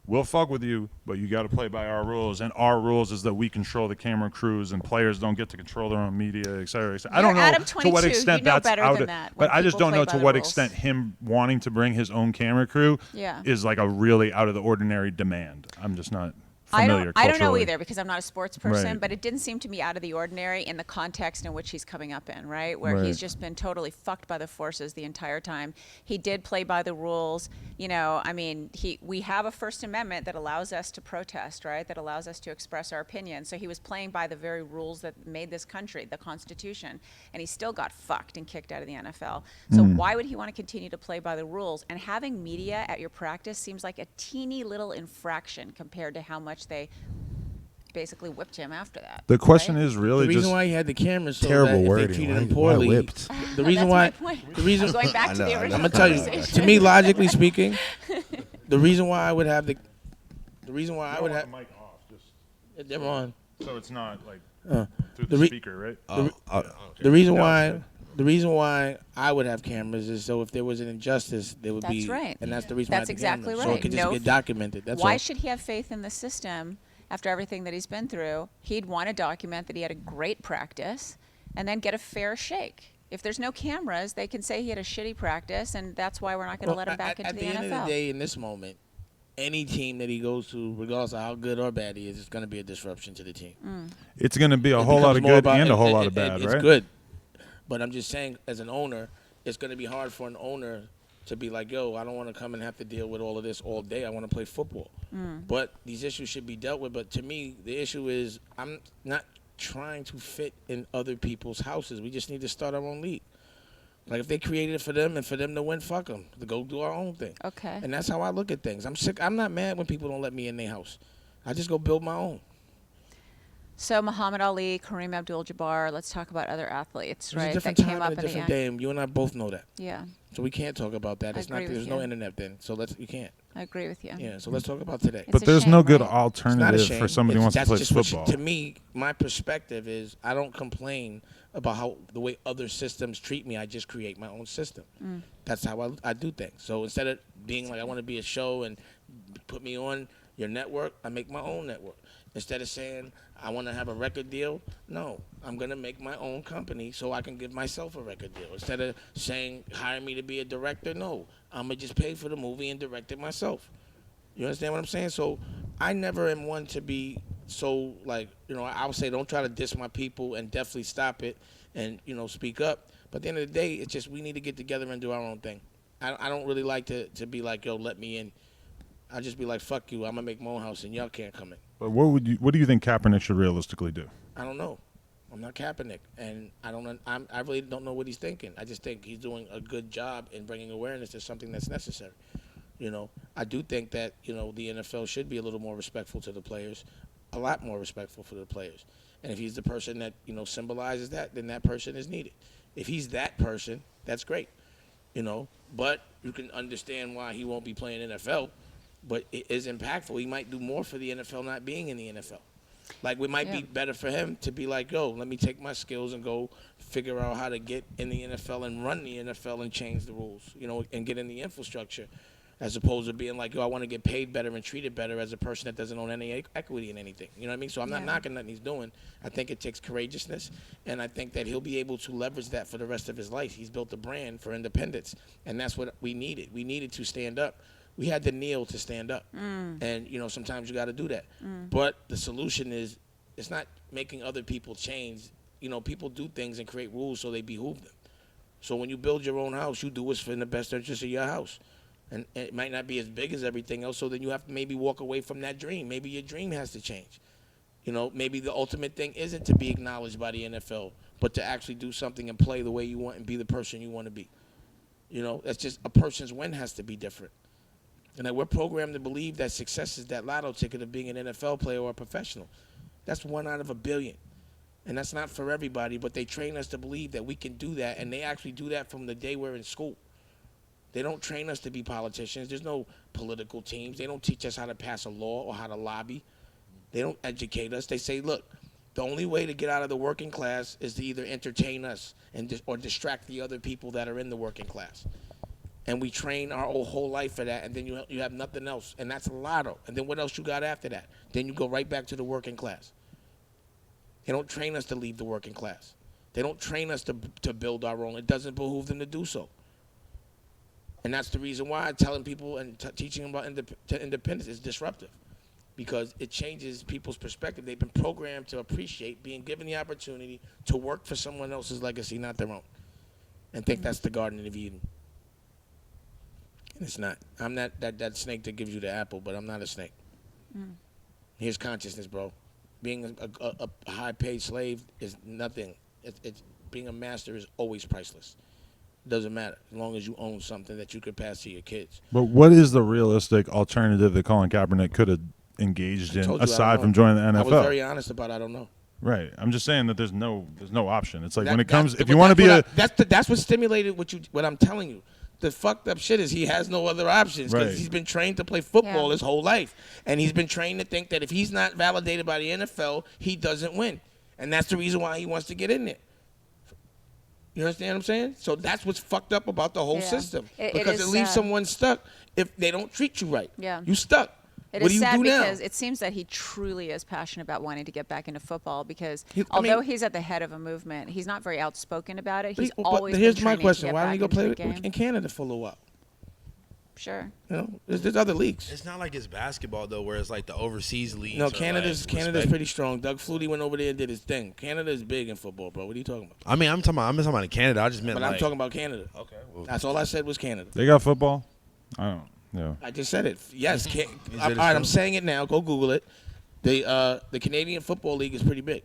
we'll fuck with you, but you got to play by our rules, and our rules is that we control the camera crews, and players don't get to control their own media, et cetera, et cetera. I don't know
Adam
to what
22,
extent
you know
that's
better
out
than
of,
that,
but
when
I just
people
don't know
play
to
by the
what
rules.
extent him wanting to bring his own camera crew
Yeah.
is like a really out of the ordinary demand. I'm just not
I
familiar
don't know
culturally.
either, because I'm not a sports person,
Right.
but it didn't seem to me out of the ordinary in the context in which he's coming up in, right? Where
Right.
he's just been totally fucked by the forces the entire time. He did play by the rules. I mean, we have a First Amendment that allows us to protest, right? That allows us to express our opinion. So he was playing by the very rules that made this country, the Constitution, and he still got fucked and kicked out of the NFL. So why would he want to continue to play by the rules? And having media at your practice seems like a teeny little infraction compared to how much they basically whipped him after that.
The question
right?
is really
The reason
just
why he had the cameras so
Terrible
that if
wording.
they treated him
Why
poorly.
whipped?
The reason
That's
why.
my point.
The reason.
I was going back to the
I know.
original
I'm gonna tell you.
conversation.
To me, logically speaking, the reason why I would have the reason why I would have.
mic off, just
They're on.
so it's not like
Uh,
through
the
the
re-
speaker, right?
The reason
Yeah,
why.
okay.
The reason why I would have cameras is so if there was an injustice, there would be.
That's right.
And that's the reason
That's
why I have the
exactly
cameras. So
right.
it could just
No
get documented. That's
Why
all.
should he have faith in the system after everything that he's been through? He'd want to document that he had a great practice and then get a fair shake. If there's no cameras, they can say he had a shitty practice, and that's why we're not going to let him back into the NFL.
At the end of the day, in this moment, any team that he goes to, regardless of how good or bad he is going to be a disruption to the team.
It's going to be a
It
whole lot
becomes
of
more
good
about-
and a whole lot
it-
of bad,
it's
right?
good. But I'm just saying, as an owner, it's going to be hard for an owner to be like, yo, I don't want to come and have to deal with all of this all day. I want to play football. But these issues should be dealt with. But to me, the issue is I'm not trying to fit in other people's houses. We just need to start our own league. Like, if they created it for them and for them to win, fuck them. To go do our own thing.
Okay.
And that's how I look at things. I'm sick. I'm not mad when people don't let me in their house. I just go build my own.
So Muhammad Ali, Kareem Abdul-Jabbar. Let's talk about other athletes,
It's a
right? That
different
came
time
up
and a
in the
different day, and you and I both know that.
Yeah,
So we can't talk about that.
I
It's not.
agree with
There's no
you.
internet then. So you can't.
I agree with you.
Yeah. So let's talk about today.
It's
But
a
there's
shame,
no good
right?
It's not a
alternative
shame.
for somebody who wants to
That's
play
just what
football.
to me, my perspective is I don't complain about how the way other systems treat me. I just create my own system. That's how I do things. So instead of being like I want to be a show and put me on your network, I make my own network. Instead of saying I want to have a record deal, no, I'm going to make my own company so I can give myself a record deal. Instead of saying hire me to be a director, no, I'm going to just pay for the movie and direct it myself. You understand what I'm saying? So I never am one to be so like, I would say don't try to diss my people and definitely stop it and, speak up. But at the end of the day, it's just we need to get together and do our own thing. I don't really like to be like, yo, let me in. I'll just be like, fuck you, I'm going to make my own house and y'all can't come in.
But what do you think Kaepernick should realistically do?
I don't know. I'm not Kaepernick, and I really don't know what he's thinking. I just think he's doing a good job in bringing awareness to something that's necessary. I do think that the NFL should be a little more respectful to the players, a lot more respectful for the players. And if he's the person that symbolizes that, then that person is needed. If he's that person, that's great. But you can understand why he won't be playing NFL. But it is impactful. He might do more for the NFL not being in the NFL. Like, it might be better for him to be like, yo, let me take my skills and go figure out how to get in the NFL and run the NFL and change the rules, and get in the infrastructure, as opposed to being like, yo, I want to get paid better and treated better as a person that doesn't own any equity in anything. You know what I mean? So I'm not knocking nothing he's doing. I think it takes courageousness, and I think that he'll be able to leverage that for the rest of his life. He's built a brand for independence, and that's what we needed. We needed to stand up. We had to kneel to stand up. And, sometimes you got to do that. But the solution is, it's not making other people change. People do things and create rules so they behoove them. So when you build your own house, you do what's in the best interest of your house. And it might not be as big as everything else, so then you have to maybe walk away from that dream. Maybe your dream has to change. Maybe the ultimate thing isn't to be acknowledged by the NFL, but to actually do something and play the way you want and be the person you want to be. That's just a person's win has to be different. And that we're programmed to believe that success is that lotto ticket of being an NFL player or a professional. That's 1 out of a billion. And that's not for everybody, but they train us to believe that we can do that, and they actually do that from the day we're in school. They don't train us to be politicians. There's no political teams. They don't teach us how to pass a law or how to lobby. They don't educate us. They say, look, the only way to get out of the working class is to either entertain us or distract the other people that are in the working class. And we train our whole life for that, and then you have nothing else, and that's a lotto. And then what else you got after that? Then you go right back to the working class. They don't train us to leave the working class. They don't train us to build our own. It doesn't behoove them to do so. And that's the reason why telling people and teaching them about independence is disruptive, because it changes people's perspective. They've been programmed to appreciate being given the opportunity to work for someone else's legacy, not their own, and think that's the Garden of Eden. It's not. I'm not that snake that gives you the apple, but I'm not a snake. Here's consciousness, bro. Being a high-paid slave is nothing. It's being a master is always priceless. It doesn't matter as long as you own something that you could pass to your kids.
But what is the realistic alternative that Colin Kaepernick could have engaged
I
in
told you I
aside
don't
from
know.
joining the
I
NFL.
was very honest about I don't know.
Right. I'm just saying that there's no option. It's like
That-
when it comes,
that's-
if you want to be
that's what stimulated what I'm telling you. The fucked up shit is he has no other options because
Right.
he's been trained to play football
Yeah.
his whole life, and he's been trained to think that if he's not validated by the NFL, he doesn't win, and that's the reason why he wants to get in there. You understand what I'm saying? So that's what's fucked up about the whole
Yeah.
system
It
because
is
it leaves
sad.
someone stuck if they don't treat you right.
Yeah.
You stuck.
It
What
is
do you
sad
do now?
because it seems that he truly is passionate about wanting to get back into football because
I mean-
although he's at the head of a movement, he's not very outspoken about it. He's
But
always
here's
been
my
training to
question:
get
why don't
back
he go
into
play
the game.
in Canada for a little while?
Sure.
You know, there's other leagues.
It's not like it's basketball though, where it's like the overseas leagues.
No,
are,
Canada's
like, respect-
pretty strong. Doug Flutie went over there and did his thing. Canada is big in football, bro. What are you talking about?
I mean, I'm talking about in Canada. I just meant
But
like.
I'm talking about Canada.
Okay. Well,
That's all I said was Canada.
They got football. I don't. Yeah.
I just said it. Yes.
Is
All
it
right, I'm
true?
saying it now. Go Google it. The Canadian Football League is pretty big.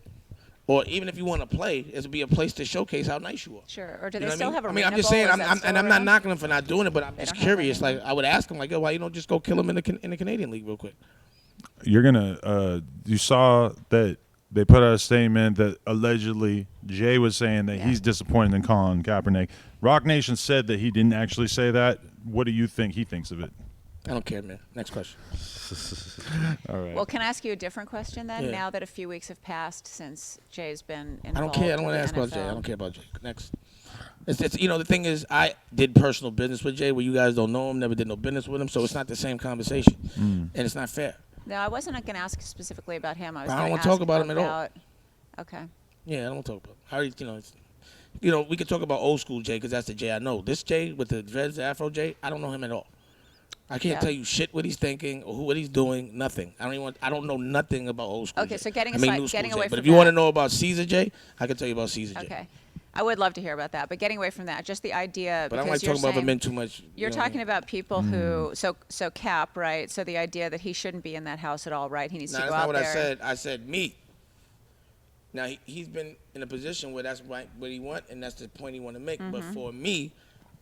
Or even if you want to play, it'll be a place to showcase how nice you are.
Sure. Or do
You
they
know what
still
I mean?
have a
I mean, I'm just saying, I'm not knocking them for not doing it, but I'm
They
just
don't have
curious.
arena.
Like, I would ask them, like, yo, why you don't just go kill him in the Canadian League real quick?
You're gonna. You saw that they put out a statement that allegedly Jay was saying that
Yeah.
he's disappointed in Colin Kaepernick. Rock Nation said that he didn't actually say that. What do you think he thinks of it?
I don't care, man. Next question.
All right.
Well, can I ask you a different question then?
Yeah.
Now that a few weeks have passed since Jay's been involved
I don't care. I don't want to
with
ask
the
about Jay. I
NFL.
don't care about Jay. Next. It's you know, the thing is, I did personal business with Jay where you guys don't know him, never did no business with him, so it's not the same conversation. And it's not fair.
No, I wasn't going to ask specifically about him. I was
I don't
going
wanna
to
talk about him at all.
Okay.
Yeah, I don't want to talk about it. How do you know, we could talk about old school Jay because that's the Jay I know. This Jay with the dreads, the Afro Jay, I don't know him at all. I can't
Yeah.
tell you shit what he's thinking or what he's doing. Nothing. I don't know nothing about old school.
Okay,
Jay.
so getting
I mean,
aside-
new school
getting
Jay.
away
But
from
if you want to
that-
know about Caesar Jay, I can tell you about Caesar Jay.
Okay. I would love to hear about that, but getting away from that, just the idea.
But I don't
because
like
you're
talking about
saying-
men too much.
You're talking about people who so Cap, right? So the idea that he shouldn't be in that house at all, right? He needs
No,
to
that's
go
not
out
what
there.
I said. I said me. Now he's been in a position where that's right what he want, and that's the point he want to make. But
Mm-hmm.
for me,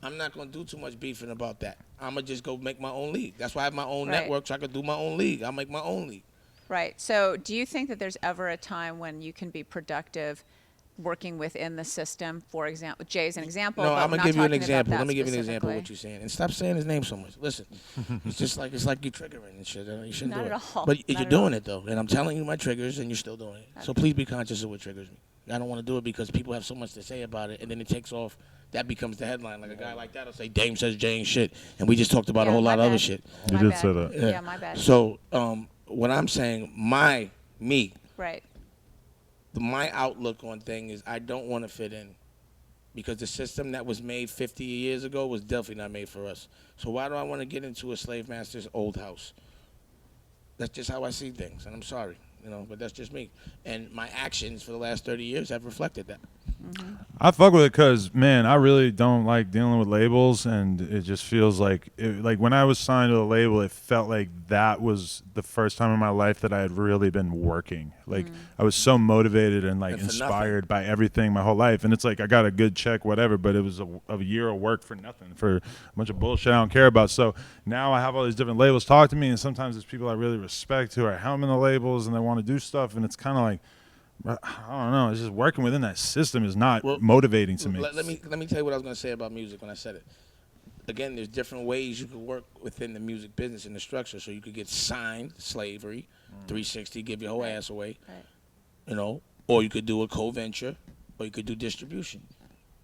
I'm not gonna do too much beefing about that. I'm gonna just go make my own league. That's why I have my own
Right.
network, so I can do my own league. I'll make my own league.
Right. So do you think that there's ever a time when you can be productive working within the system? For example, Jay's an example.
No,
but
I'm
we're
gonna
not
give you an
talking about
example.
that
Let me give you an example of
specifically.
what you're saying, and stop saying his name so much. Listen, it's like you're triggering and shit. You shouldn't
Not
do
at
it.
all.
But
Not
you're
at
doing
all.
it though, and I'm telling you my triggers, and you're still doing it. So please be conscious of what triggers me. I don't want to do it because people have so much to say about it, and then it takes off. That becomes the headline. Like a guy like that will say, "Dame says Jay ain't shit," and we just talked about a
Yeah,
whole lot
my
of other
bad.
shit.
You
My
did
bad.
say that.
Yeah, my bad.
So what I'm saying, me,
Right.
my outlook on thing is I don't want to fit in because the system that was made 50 years ago was definitely not made for us. So why do I want to get into a slave master's old house? That's just how I see things, and I'm sorry, but that's just me. And my actions for the last 30 years have reflected that.
I fuck with it because, man, I really don't like dealing with labels, and it just feels like when I was signed to a label, it felt like that was the first time in my life that I had really been working. Like I was so motivated and like
And for
inspired by everything my whole life, and it's like I got a good check, whatever, but it was a year of work for nothing, for a bunch of bullshit I don't care about. So now I have all these different labels talk to me, and sometimes there's people I really respect who are helming the labels and they want to do stuff, and it's kind of like, I don't know. It's just working within that system is not
Well,
motivating to me.
Let me tell you what I was going to say about music when I said it. Again, there's different ways you can work within the music business and the structure. So you could get signed, slavery, 360, give your whole ass away,
Right.
or you could do a co-venture, or you could do distribution.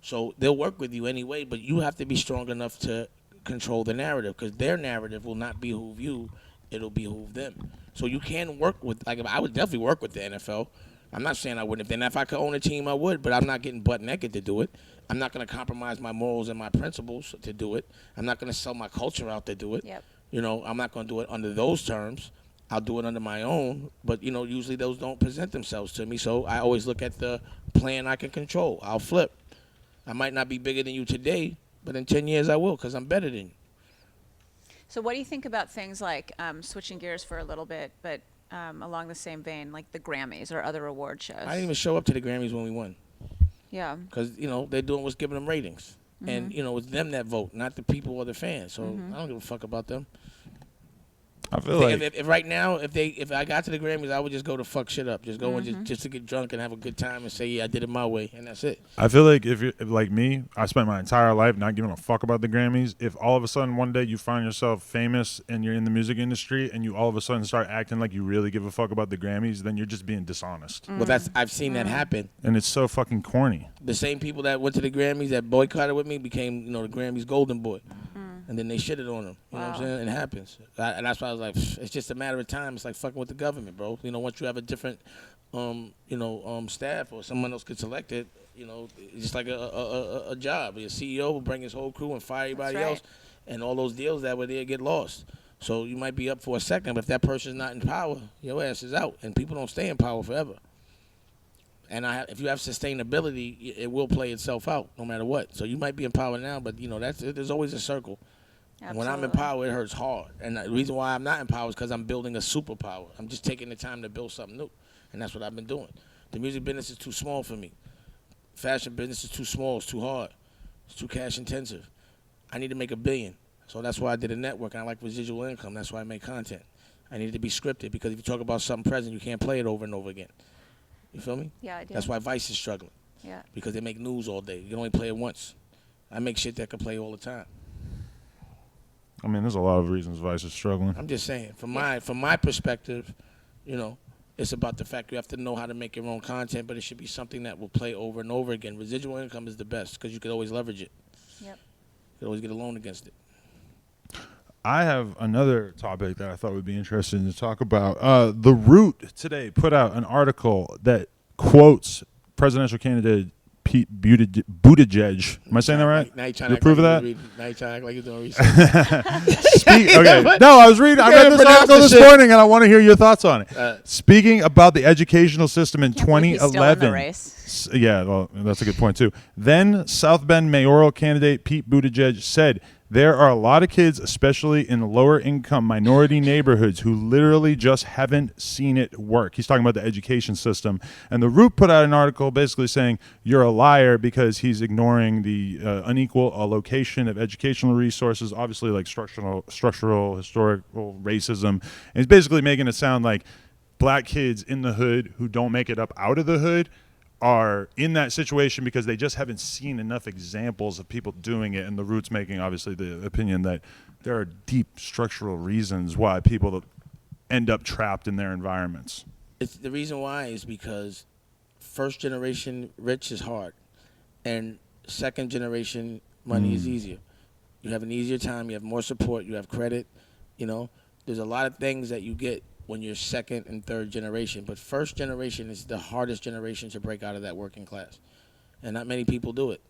So they'll work with you anyway, but you have to be strong enough to control the narrative because their narrative will not behoove you, it'll behoove them. So you can work with, like, I would definitely work with the NFL. I'm not saying I wouldn't. If I could own a team, I would, but I'm not getting butt naked to do it. I'm not going to compromise my morals and my principles to do it. I'm not going to sell my culture out to do it.
Yep.
I'm not going to do it under those terms. I'll do it under my own, but, usually those don't present themselves to me, so I always look at the plan I can control. I'll flip. I might not be bigger than you today, but in 10 years I will because I'm better than you.
So what do you think about things like switching gears for a little bit, but along the same vein, like the Grammys or other award shows?
I didn't even show up to the Grammys when we won
Yeah.
because, they're doing what's giving them ratings. And, it's them that vote, not the people or the fans. So I don't give a fuck about them.
I feel like
If right now, if I got to the Grammys, I would just go to fuck shit up. Just go and just to get drunk and have a good time and say, yeah, I did it my way, and that's it.
I feel like if like me, I spent my entire life not giving a fuck about the Grammys. If all of a sudden one day you find yourself famous and you're in the music industry and you all of a sudden start acting like you really give a fuck about the Grammys, then you're just being dishonest.
Well, I've seen that happen.
And it's so fucking corny.
The same people that went to the Grammys that boycotted with me became, the Grammys golden boy. And then they shitted on them. You know what I'm saying? It happens. And that's why I was like, it's just a matter of time. It's like fucking with the government, bro. Once you have a different, staff or someone else gets elected, it's just like a job. A CEO will bring his whole crew and fire everybody else. And all those deals that were there get lost. So you might be up for a second, but if that person's not in power, your ass is out. And people don't stay in power forever. And if you have sustainability, it will play itself out no matter what. So you might be in power now, but there's always a circle. And when I'm in power, it hurts hard. And the reason why I'm not in power is because I'm building a superpower. I'm just taking the time to build something new, and that's what I've been doing. The music business is too small for me. Fashion business is too small. It's too hard. It's too cash intensive. I need to make $1 billion, so that's why I did a network. And I like residual income. That's why I make content. I need it to be scripted because if you talk about something present, you can't play it over and over again. You feel me?
Yeah, I do.
That's why Vice is struggling.
Yeah.
Because they make news all day. You can only play it once. I make shit that can play all the time.
I mean, there's a lot of reasons Vice is struggling.
I'm just saying, from my perspective, it's about the fact you have to know how to make your own content, but it should be something that will play over and over again. Residual income is the best because you could always leverage it.
Yep.
You could always get a loan against it.
I have another topic that I thought would be interesting to talk about. The Root today put out an article that quotes presidential candidate Pete Buttigieg. Am I saying that right?
Now you're trying
You
to
approve of that?
Now you're trying to act like you're doing research.
Okay. No, I was reading. I read this article this morning, and I want to hear your thoughts on it. Speaking about the educational system in
Can't believe he's still in the
2011.
race.
Yeah, well, that's a good point too. Then South Bend mayoral candidate Pete Buttigieg said, "There are a lot of kids, especially in lower income minority neighborhoods, who literally just haven't seen it work." He's talking about the education system. And The Root put out an article basically saying you're a liar because he's ignoring the unequal allocation of educational resources, obviously like structural, historical racism. And he's basically making it sound like black kids in the hood who don't make it up out of the hood are in that situation because they just haven't seen enough examples of people doing it. And The Root's making, obviously, the opinion that there are deep structural reasons why people end up trapped in their environments.
The reason why is because first generation rich is hard, and second generation money is easier. You have an easier time. You have more support. You have credit. There's a lot of things that you get when you're second and third generation. But first generation is the hardest generation to break out of that working class. And not many people do it.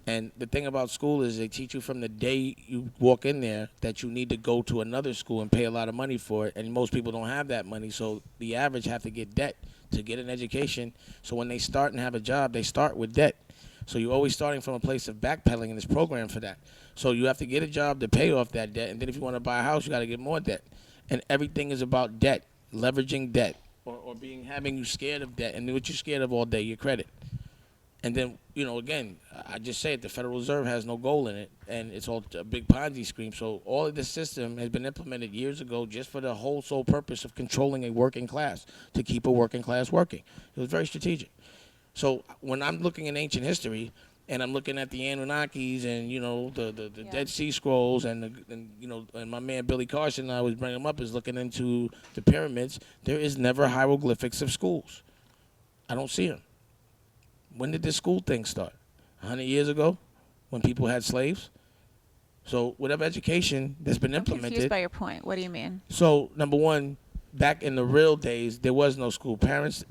And the thing about school is they teach you from the day you walk in there that you need to go to another school and pay a lot of money for it. And most people don't have that money. So the average have to get debt to get an education. So when they start and have a job, they start with debt. So you're always starting from a place of backpedaling in this program for that. So you have to get a job to pay off that debt. And then if you want to buy a house, you got to get more debt. And everything is about debt, leveraging debt, or having you scared of debt. And what you're scared of all day, your credit. And then, again, I just say it, the Federal Reserve has no goal in it, and it's all a big Ponzi scheme. So all of this system has been implemented years ago just for the whole sole purpose of controlling a working class, to keep a working class working. It was very strategic. So when I'm looking in ancient history, and I'm looking at the Anunnakis and the Dead Sea Scrolls and my man Billy Carson, I was bringing him up, is looking into the pyramids. There is never hieroglyphics of schools. I don't see them. When did this school thing start? 100 years ago, when people had slaves. So whatever education that's been implemented.
I'm confused by your point. What do you mean?
So number one, back in the real days, there was no school. Parents.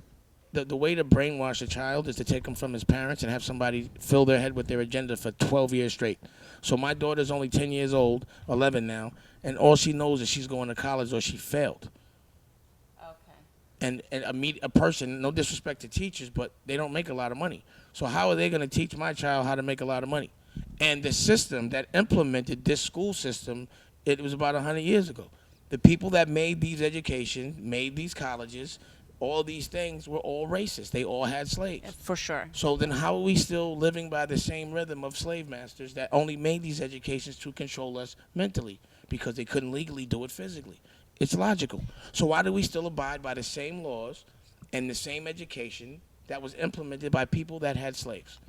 The way to brainwash a child is to take him from his parents and have somebody fill their head with their agenda for 12 years straight. So my daughter's only 10 years old, 11 now, and all she knows is she's going to college or she failed. Okay. And a person, no disrespect to teachers, but they don't make a lot of money. So how are they going to teach my child how to make a lot of money? And the system that implemented this school system, it was about 100 years ago. The people that made these educations, made these colleges, all these things were all racist. They all had slaves.
For sure.
So then how are we still living by the same rhythm of slave masters that only made these educations to control us mentally because they couldn't legally do it physically? It's logical. So why do we still abide by the same laws and the same education that was implemented by people that had slaves?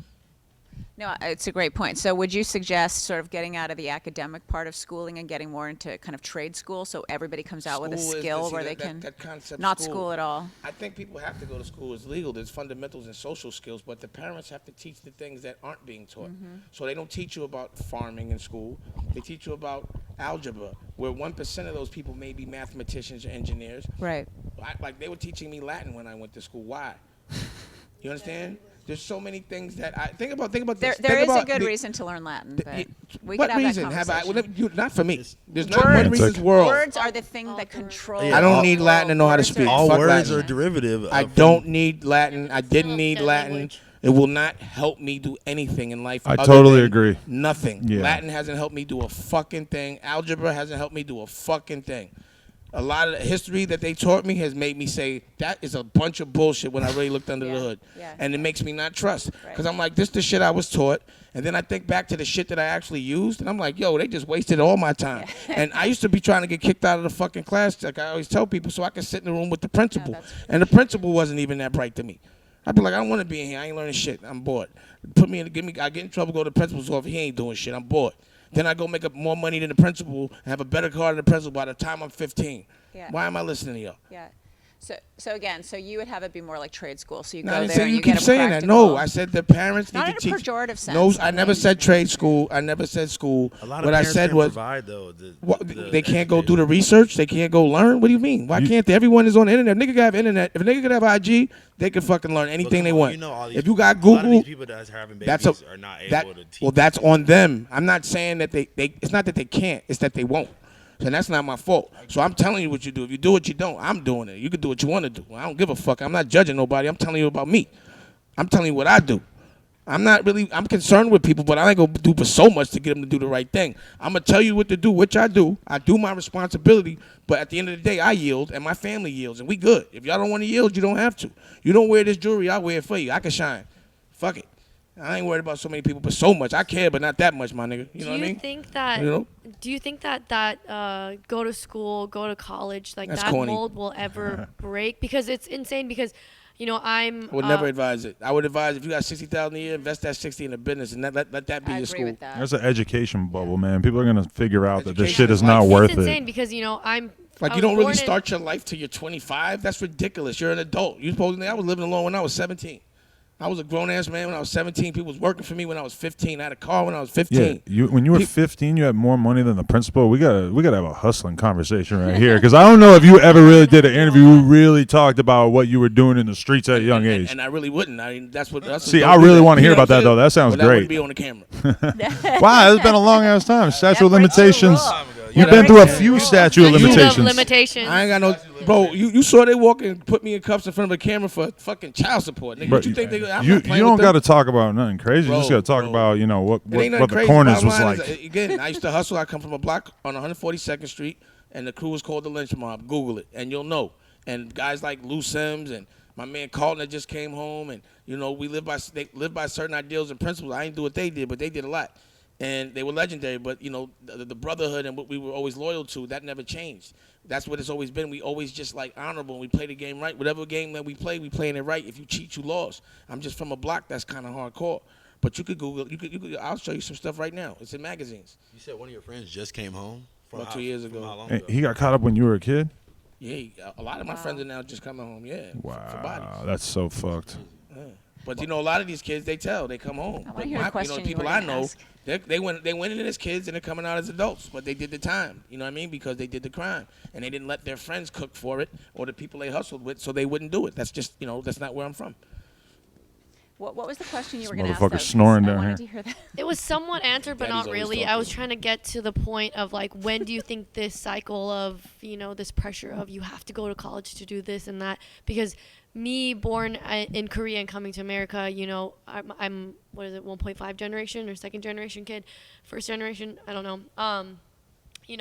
No, it's a great point. So would you suggest sort of getting out of the academic part of schooling and getting more into kind of trade school so everybody comes out with a
School is-
skill
see,
where
that-
they can
that concept
not
school.
school at all?
I think people have to go to school. It's legal. There's fundamentals and social skills, but the parents have to teach the things that aren't being taught. So they don't teach you about farming in school. They teach you about algebra, where 1% of those people may be mathematicians or engineers.
Right.
Like they were teaching me Latin when I went to school. Why? You understand? There's so many things that I think about. Think about
There,
this.
there
Think
is a
about
good
the-
reason to learn Latin,
the-
but we
what
could have
reason
that
have I?
conversation.
Not for me. There's not
Words.
one reason in the world.
Words are the thing that control.
Yeah.
I don't
all-
need Latin to know how to
Words are-
speak.
All
Fuck
words
Latin.
are derivative.
I
of-
don't need Latin. I didn't
still
need
dead
Latin.
language.
It will not help me do anything in life.
I
other
totally
than
agree.
Nothing.
Yeah.
Latin hasn't helped me do a fucking thing. Algebra hasn't helped me do a fucking thing. A lot of the history that they taught me has made me say that is a bunch of bullshit when I really looked under
Yeah,
the hood.
yeah.
And it makes me not trust.
Right.
Because I'm like, this the shit I was taught. And then I think back to the shit that I actually used. And I'm like, yo, they just wasted all my time. And I used to be trying to get kicked out of the fucking class, like I always tell people, so I could sit in the room with the principal.
that's
And the principal wasn't even that bright to me. I'd be like, I don't want to be in here. I ain't learning shit. I'm bored. Put me in, I get in trouble, go to the principal's office. He ain't doing shit. I'm bored. Then I go make up more money than the principal and have a better car than the principal by the time I'm 15.
Yeah.
Why am I listening to y'all?
Yeah. So again, so you would have it be more like trade school. So you
No, I
go
didn't
there
say
and
you
you
keep
get a
saying that.
practical.
No, I said the parents
Not
need
in
to
a
teach.
pejorative sense.
No, I
I
never
mean-
said trade school. I never said school.
A lot of
what I
parents
said
can't
was,
provide though.
they can't go do the research. They can't go learn. What do you mean? Why can't they? Everyone is on the internet. If nigga could have internet. If a nigga could have IG, they could fucking learn anything they want.
You know all these,
If you got
a lot of
Google,
these people that's having babies
that's a
are not
that.
able to teach.
Well, that's on them. I'm not saying that they. It's not that they can't. It's that they won't. And that's not my fault. So I'm telling you what you do. If you do it, you don't. I'm doing it. You can do what you want to do. I don't give a fuck. I'm not judging nobody. I'm telling you about me. I'm telling you what I do. I'm concerned with people, but I ain't gonna do for so much to get them to do the right thing. I'm gonna tell you what to do, which I do. I do my responsibility, but at the end of the day, I yield and my family yields, and we good. If y'all don't want to yield, you don't have to. You don't wear this jewelry, I'll wear it for you. I can shine. Fuck it. I ain't worried about so many people, but so much. I care, but not that much, my nigga. You know what I mean?
Do you think that go to school, go to college, like
That's
that
corny.
mold will ever break? Because it's insane. Because
I would never advise it. I would advise if you got $60,000 a year, invest that 60 in a business and let that be
I
your
agree
school.
with that.
There's an education bubble, man. People are gonna figure out that this
Education
shit is
is
not
life.
worth
it's insane
it.
because I'm
Like
I
you
was
don't really
born in-
start your life till you're 25. That's ridiculous. You're an adult. You supposedly I was living alone when I was 17. I was a grown ass man when I was 17. People was working for me when I was 15. I had a car when I was 15.
Yeah, when you were
Pe-
15, you had more money than the principal. We gotta have a hustling conversation right here, because I don't know if you ever really did an interview who really taled about what you were doing in the streets at a young age.
And I really wouldn't. I mean, that's what.
See,
don't
I
do
really
that.
wanna
You
hear
know
about
what I'm
that, though.
saying?
That sounds
Well,
great.
That wouldn't be on the camera.
Wow, it's been a long ass time. Statute of
That breaks the
limitations.
rule.
You've
That
been through a
breaks the
few
rule.
statute of
Statute
limitations.
limitations.
I ain't got no. Bro, you saw they walk and put me in cuffs in front of a camera for fucking child support. Nigga,
Bro,
what you think they? I'm
you
not playing
don't
with
got
them.
to talk about nothing crazy. You just
Bro,
got to talk
bro.
about what
It ain't nothing
the
crazy.
corners
Bottom
was
line
like.
is, again, I used to hustle. I come from a block on 142nd Street, and the crew was called the Lynch Mob. Google it, and you'll know. And guys like Lou Sims and my man Colin that just came home, and they live by certain ideals and principles. I ain't do what they did, but they did a lot, and they were legendary. But the brotherhood and what we were always loyal to, that never changed. That's what it's always been. We always just like honorable. We play the game right. Whatever game that we playing it right. If you cheat, you lost. I'm just from a block that's kind of hardcore. But you could Google. You could. I'll show you some stuff right now. It's in magazines.
You said one of your friends just came home from
About 2 years ago.
From how long
Hey,
ago?
he got caught up when you were a kid.
Yeah, a lot of my friends are now just coming home. Yeah, for
Wow,
bodies.
that's so fucked.
But a lot of these kids, they come home.
I wanna
But
hear the question
the
you
people
were
I
gonna
know,
ask.
they went in as kids and they're coming out as adults, but they did the time. You know what I mean? Because they did the crime and they didn't let their friends cook for it or the people they hustled with, so they wouldn't do it. That's just that's not where I'm from.
What was the question you were
This
going to ask?
motherfucker's
though? 'Cause
snoring
I
down
wanted
here.
to hear that.
It was somewhat answered, but
Daddy's
not
always
really. I was
talking.
trying to get to the point of like, when do you think this cycle of, this pressure of you have to go to college to do this and that? Because me, born in Korea and coming to America, I'm what is it, 1.5 generation or second generation kid, first generation, I don't know.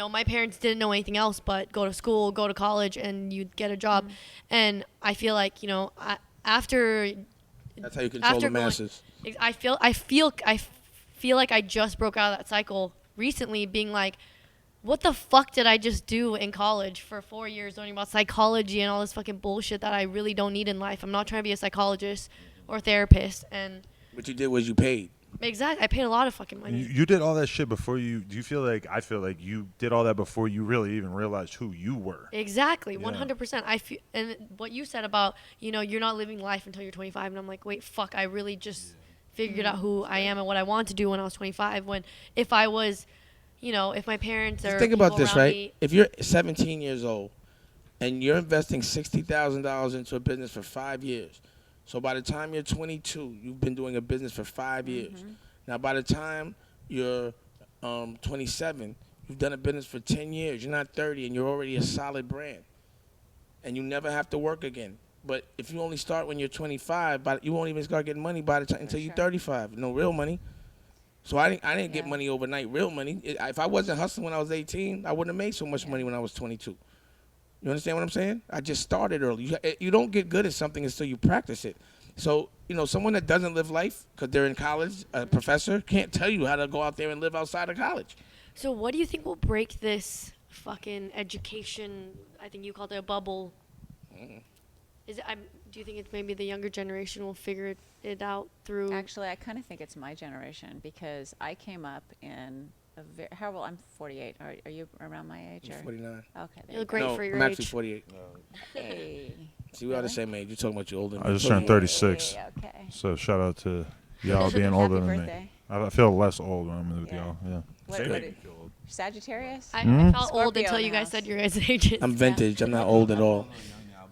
My parents didn't know anything else but go to school, go to college, and you'd get a job.
Mm-hmm.
And I feel like, after
That's how you control
after
the
going-
masses.
I feel like I just broke out of that cycle recently, being like, what the fuck did I just do in college for 4 years learning about psychology and all this fucking bullshit that I really don't need in life? I'm not trying to be a psychologist or therapist. And
What you did was you paid.
exactly, I paid a lot of fucking money.
You did all that shit before you. Do you feel like I feel like you did all that before you really even realized who you were?
Exactly,
Yeah.
100%. I feel, and what you said about, you're not living life until you're 25, and I'm like, wait, fuck, I really just figured out who I am and what I wanted to do when I was 25. When if I was, if my parents or
Think about
people
this,
around
right?
me-
If you're 17 years old and you're investing $60,000 into a business for 5 years, so by the time you're 22, you've been doing a business for 5 years. Now, by the time you're 27, you've done a business for 10 years. You're not 30, and you're already a solid brand. And you never have to work again. But if you only start when you're 25, you won't even start getting money by the time until you're 35. No real money. So I didn't get money overnight, real money. If I wasn't hustling when I was 18, I wouldn't have made so much money when I was 22. You understand what I'm saying? I just started early. You don't get good at something until you practice it. So, someone that doesn't live life because they're in college, a professor, can't tell you how to go out there and live outside of college.
So what do you think will break this fucking education? I think you called it a bubble. Do you think it's maybe the younger generation will figure it out through?
Actually, I kind of think it's my generation because I came up in how old? I'm 48. Are you around my age?
I'm 49.
Okay.
You look great for your
I'm
age.
actually 48.
Hey.
See, we are the same age. You're talking about you older than
I
me.
just turned 36.
Okay.
So shout out to y'all being older
Happy
than
birthday.
me. I feel less old when I'm with
Yeah.
y'all. Yeah.
What,
Same
what
age.
Sagittarius?
I
Hmm?
felt old
Scorpio
until
in
you
the
guys
house.
said your guys' ages.
I'm vintage. I'm not old at all.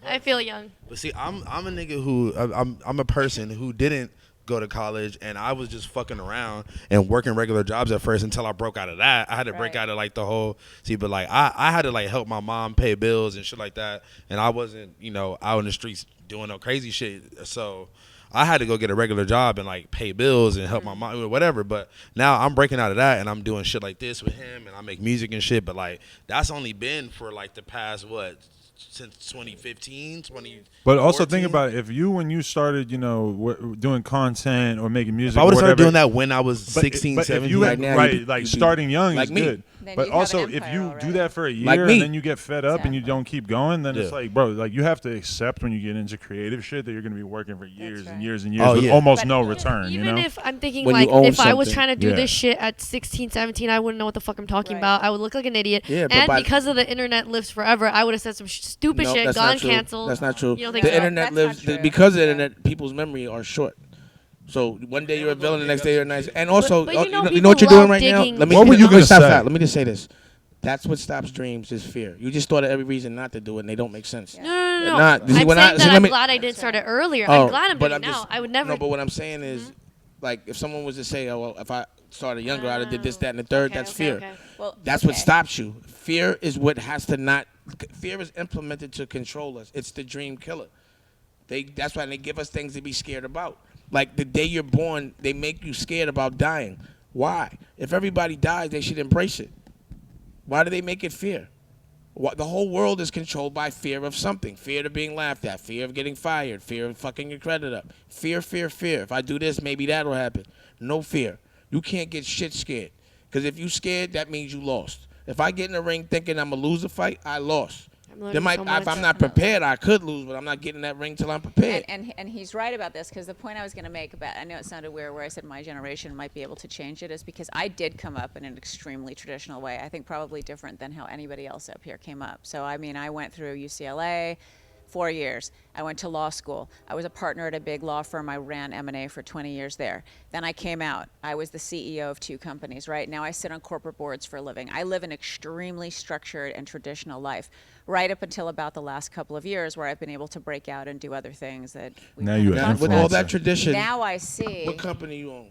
I feel young.
But see, I'm a nigga who I'm a person who didn't go to college, and I was just fucking around and working regular jobs at first until I broke out of that. I had to break
Right.
out of like the whole but like I had to like help my mom pay bills and shit like that, and I wasn't out in the streets doing no crazy shit. So I had to go get a regular job and like pay bills and help my mom or whatever. But now I'm breaking out of that and I'm doing shit like this with him, and I make music and shit. But like that's only been for like the past since 2015, 20.
But also think about it. If when you started, doing content or making music,
If I would have
or
started
whatever,
doing that when I was 16,
but
17.
if you
Right now,
like
you'd be
starting young
like
is
me.
good.
Then
But
you'd have
also,
an
if
empire
you
already.
do that for a year
Like me.
and then you get fed up and you
Exactly.
don't keep going, then it's
Yeah.
like, bro, like you have to accept when you get into creative shit that you're gonna be working for years and
right.
years and years
Oh,
with
yeah.
almost
But
no return.
Even if I'm thinking
When
like
you own
if I was
something.
trying to do
Yeah.
this shit at 16, 17, I wouldn't know what the fuck I'm talking
Right.
about. I would look like an idiot.
Yeah, but
and
by-
because of the internet lives forever, I would have said some stupid
No,
shit,
that's
gone
not true.
canceled.
That's not true.
You don't think
The
so?
internet
That's not
lives
true.
because of the
Yeah.
internet. People's memory are short. So one day you're a villain, the next day you're nice. And also,
But you know
you know what you're
people
doing
love
right now?
digging-
Let me
What were you
let me
gonna
stop
say?
that. Let me just say this. That's what stops dreams is fear. You just thought of every reason not to do it, and they don't make sense.
No.
They're
I'm
not. See,
saying
when I-
that
see, let
I'm
me-
glad I didn't start it earlier.
Oh,
I'm glad I'm
but
doing it now.
just-
I would never.
No, but what I'm saying is, like, if someone was to say, "Oh, well, if I started younger, I'd have did this, that, and the third,"
Okay,
that's
okay,
fear.
okay.
Well,
That's what
okay.
stops you. Fear is what has to not. Fear is implemented to control us. It's the dream killer. That's why they give us things to be scared about. Like the day you're born, they make you scared about dying. Why? If everybody dies, they should embrace it. Why do they make it fear? The whole world is controlled by fear of something. Fear of being laughed at. Fear of getting fired. Fear of fucking your credit up. Fear, fear, fear. If I do this, maybe that'll happen. No fear. You can't get shit scared. Because if you scared, that means you lost. If I get in the ring thinking I'm going to lose a fight, I lost.
I'm learning
There might,
so
if
much.
I'm not prepared, I could lose, but I'm not getting in that ring till I'm prepared.
And he's right about this because the point I was going to make about, I know it sounded weird where I said my generation might be able to change it, is because I did come up in an extremely traditional way. I think probably different than how anybody else up here came up. So I mean, I went through UCLA, 4 years. I went to law school. I was a partner at a big law firm. I ran M&A for 20 years there. Then I came out. I was the CEO of 2 companies. Right now I sit on corporate boards for a living. I live an extremely structured and traditional life, right up until about the last couple of years where I've been able to break out and do other things that we
Now
kind
you
of
an
talked
With
about.
all that tradition,
Now I see
what company you own?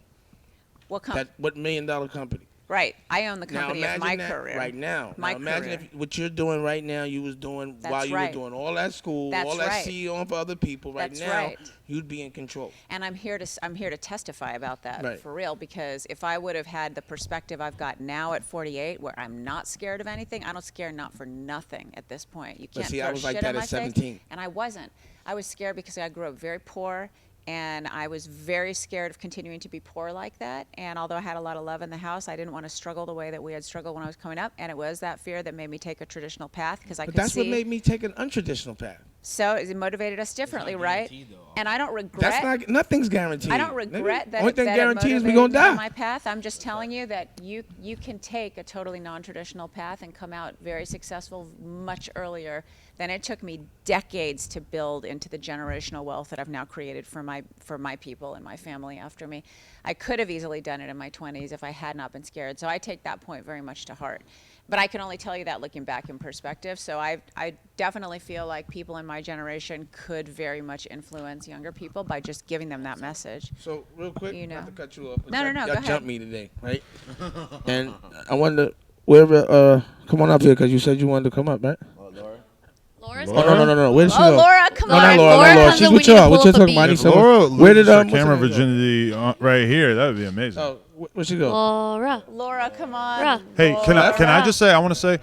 what company.
What $1 million company?
Right. I own the company
now
of
imagine
my
that
career.
right now.
My
Now imagine
career.
if what you're doing right now, you was doing
That's
while you
right.
were doing all that school,
That's
all that
right.
CEO for other people. Right
That's
now,
right.
you'd be in control.
And I'm here to testify about that
Right.
for real, because if I would have had the perspective I've got now at 48, where I'm not scared of anything, I don't scare not for nothing at this point. You
But
can't
see, I
throw
was like
shit
that
in my
at 17.
face. And I wasn't. I was scared because I grew up very poor And I was very scared of continuing to be poor like that. And although I had a lot of love in the house, I didn't want to struggle the way that we had struggled when I was coming up. And it was that fear that made me take a traditional path because I
But
could
that's
see.
what made me take an untraditional path.
So it motivated us differently, right? And I don't regret.
That's not. Nothing's guaranteed.
I don't regret that.
Only thing
that
guaranteed
it
is we gonna
motivated me on
die.
my path. I'm just telling you that you can take a totally non-traditional path and come out very successful much earlier than it took me decades to build into the generational wealth that I've now created for my people and my family after me. I could have easily done it in my 20s if I had not been scared. So I take that point very much to heart. But I can only tell you that looking back in perspective. So I definitely feel like people in my generation could very much influence younger people by just giving them that message.
So real quick,
You know.
not to cut you off.
No,
y'all,
go
y'all
ahead.
jumped me today, right? And I wonder wherever. Come on up here because you said you wanted to come up, right?
Laura's
Oh no. Where did she
Oh,
go?
Laura, come
No,
on.
not Laura.
Laura
Not Laura.
comes
She's
up,
with
we need to
y'all. What
pull
you
up a
talking about? I
beat.
need someone-
Laura
Where did
loses her
what's her
camera
name go?
virginity right here. That would be amazing.
Oh, where'd she go?
Laura.
Laura, come on.
Laura.
Hey, can I
Laura.
just say, I want to say,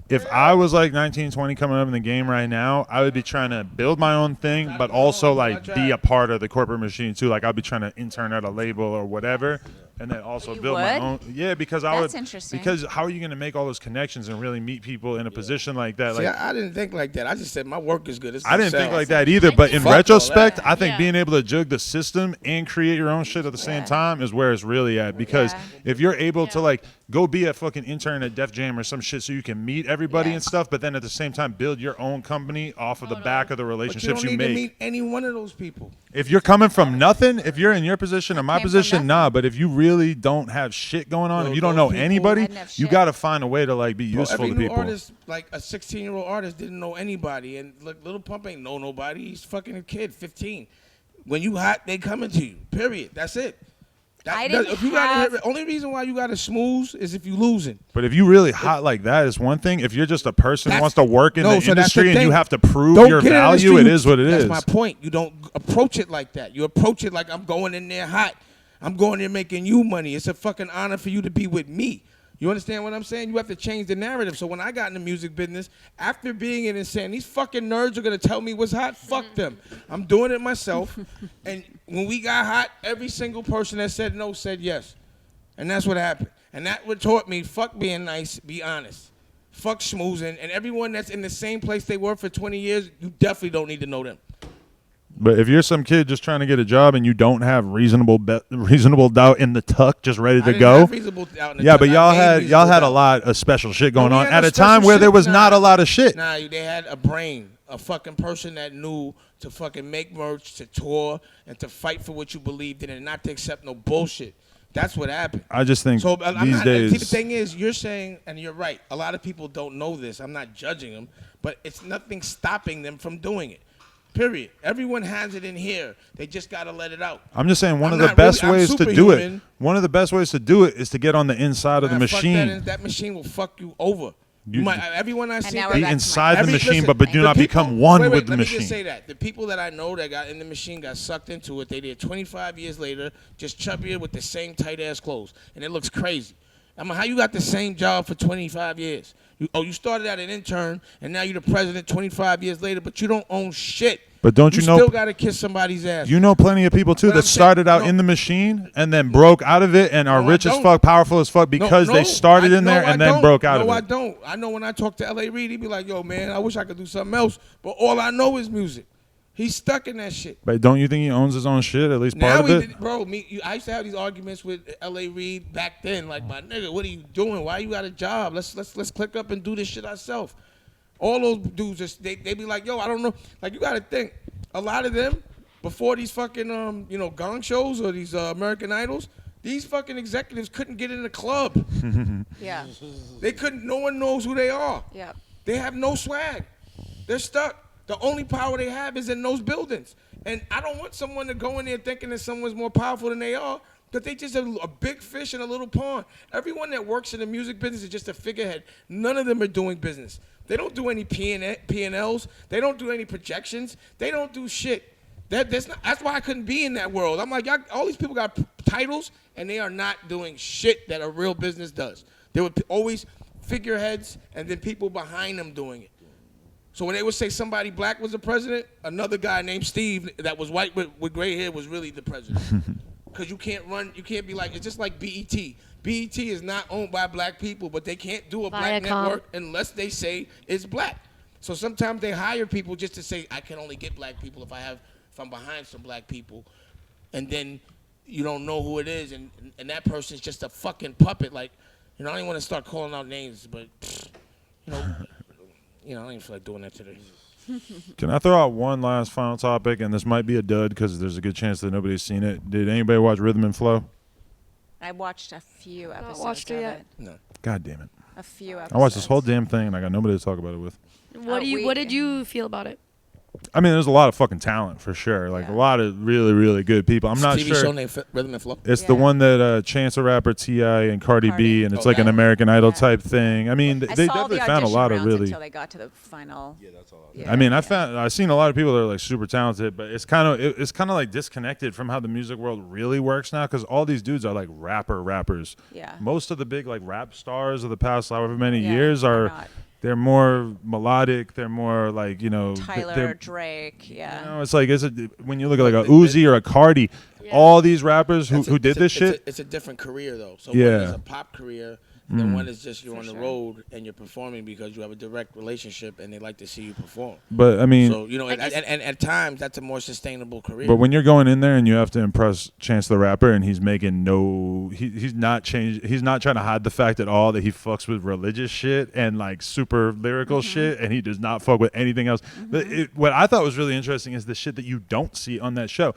if I was like 19, 20 coming up in the game right now, I would be trying to build my own thing, but also like be a part of the corporate machine too. Like I'd be trying to intern at a label or whatever, and then also
You
build my
would?
own. Yeah, because I
That's
would.
interesting.
Because how are you going to make all those connections and really meet people in a position like that?
See,
Like
I didn't think like that. I just said my work is good. It's
I didn't
the
think
sales.
like that either, but in
Fuck all
retrospect,
that.
I think
Yeah.
being able to jug the system and create your own shit at the same
Yeah.
time is where it's really at. Because
Yeah.
if you're able to
Yeah.
like go be a fucking intern at Def Jam or some shit so you can meet everybody
Yeah.
and stuff, but then at the same time build your own company off of the back of the
But you
relationships
don't
you
need to
make.
meet any one of those people.
If you're coming from nothing, if you're in your position or my
came from
position,
nothing.
nah. But if you really don't have shit going on,
Yo,
if you don't
those
know
people-
anybody,
I didn't have
you
shit.
got to find a way to like be
Bro,
useful
every
to
new
people.
artist, like a 16-year-old artist, didn't know anybody, and look, Lil Pump ain't know nobody. He's fucking a kid, 15. When you hot, they coming to you. Period. That's it.
I didn't
if you
have-
got only reason why you got to smooth is if you losing.
But if you really hot like that is one thing. If you're just a person who
That's-
wants to work in
No,
the
so that's the
industry and you
thing.
have to prove
Don't
your
get in the
value,
industry,
it is what it is.
That's my point. You don't approach it like that. You approach it like I'm going in there hot. I'm going there making you money. It's a fucking honor for you to be with me. You understand what I'm saying? You have to change the narrative. So when I got in the music business, after being in and saying, these fucking nerds are going to tell me what's hot, fuck them. I'm doing it myself. And when we got hot, every single person that said no said yes. And that's what happened. And that what taught me, fuck being nice, be honest. Fuck schmoozing. And everyone that's in the same place they were for 20 years, you definitely don't need to know them.
But if you're some kid just trying to get a job and you don't have reasonable doubt in the tuck, just ready
I
to
didn't
go.
have reasonable doubt in the
Yeah,
tuck.
but
I
y'all
made
had
reasonable
a
doubt.
lot of special shit going
No, we
on
had
at
no
a time
special
where there
shit.
was
Nah.
not a lot of shit.
Nah, they had a brain, a fucking person that knew to fucking make merch, to tour, and to fight for what you believed in and not to accept no bullshit. That's what happened.
I just think
So I'm
these
not,
days.
see, the thing is, you're saying, and you're right, a lot of people don't know this. I'm not judging them, but it's nothing stopping them from doing it. Period. Everyone has it in here. They just got to let it out.
I'm just saying one
I'm
of the
not
best
really- I'm
ways to do it.
superhuman.
One of the best ways to do it is to get on the inside of the
Nah, fuck
machine.
that machine will fuck you over.
You-
Everyone I see
now
that-
we're
Be
back to my
inside the
Every-
machine,
listen,
but do
the
not
people-
become one
wait,
with the
let
machine.
me just say that. The people that I know that got in the machine got sucked into it. They did 25 years later, just chubbier with the same tight-ass clothes. And it looks crazy. I mean, how you got the same job for 25 years? You started out an intern, and now you're the president 25 years later, but you don't own shit.
But don't you know-
still got to kiss somebody's ass.
You know plenty of people too
But
that
I'm saying-
started out
no.
in the machine and then broke out of it and are
No, I
rich as
don't.
fuck, powerful as fuck because they started in there and then broke out of
No, I
it.
don't. I know when I talk to L.A. Reid, he be like, yo, man, I wish I could do something else, but all I know is music. He's stuck in that shit.
But don't you think he owns his own shit, at least part
Now
of
we
it?
did, bro. I used to have these arguments with L.A. Reid back then. Like, my nigga, what are you doing? Why you got a job? Let's click up and do this shit ourselves. All those dudes just they be like, yo, I don't know. Like, you got to think, a lot of them before these fucking gong shows or these American Idols, these fucking executives couldn't get in the club.
Yeah.
They couldn't. No one knows who they are.
Yeah.
They have no swag. They're stuck. The only power they have is in those buildings. And I don't want someone to go in there thinking that someone's more powerful than they are, that they just a big fish in a little pond. Everyone that works in the music business is just a figurehead. None of them are doing business. They don't do any P&Ls. They don't do any projections. They don't do shit. That's why I couldn't be in that world. I'm like, all these people got titles, and they are not doing shit that a real business does. There were always figureheads and then people behind them doing it. So when they would say somebody black was the president, another guy named Steve that was white with gray hair was really the president. Because you can't be like, it's just like BET. BET is not owned by black people, but they can't do a black network unless they say it's black. So sometimes they hire people just to say, I can only get black people if I'm behind some black people. And then you don't know who it is, and that person's just a fucking puppet. Like, I don't even want to start calling out names, but, I don't even feel like doing that today.
Can I throw out one last final topic? And this might be a dud because there's a good chance that nobody's seen it. Did anybody watch Rhythm and Flow?
I watched a few episodes
watched it
of
yet.
it.
No. God damn it.
A few episodes.
I watched this whole damn thing and I got nobody to talk about it with.
What did you feel about it?
I mean, there's a lot of fucking talent for sure. Like a lot of really, really good people. I'm not
TV
sure.
show named Rhythm and Flow.
It's the one that Chance the Rapper, T.I. and Cardi B, and it's like an American Idol type thing. I mean, they definitely found a lot of really.
Until they got to the final. Yeah, that's all.
I mean, I've seen a lot of people that are like super talented, but it's kind of like disconnected from how the music world really works now, because all these dudes are like rappers.
Yeah.
Most of the big like rap stars of the past however many years are. They're more melodic. They're more like,
Tyler, Drake,
it's like when you look at like a Uzi or a Cardi, all these rappers who did this shit.
It's a different career though. So one is a pop career, and one is just you're on the road and you're performing because you have a direct relationship and they like to see you perform.
But I mean,
so and at times that's a more sustainable career.
But when you're going in there and you have to impress Chance the Rapper, and he's making he's not trying to hide the fact at all that he fucks with religious shit and like super lyrical shit, and he does not fuck with anything else. But what I thought was really interesting is the shit that you don't see on that show.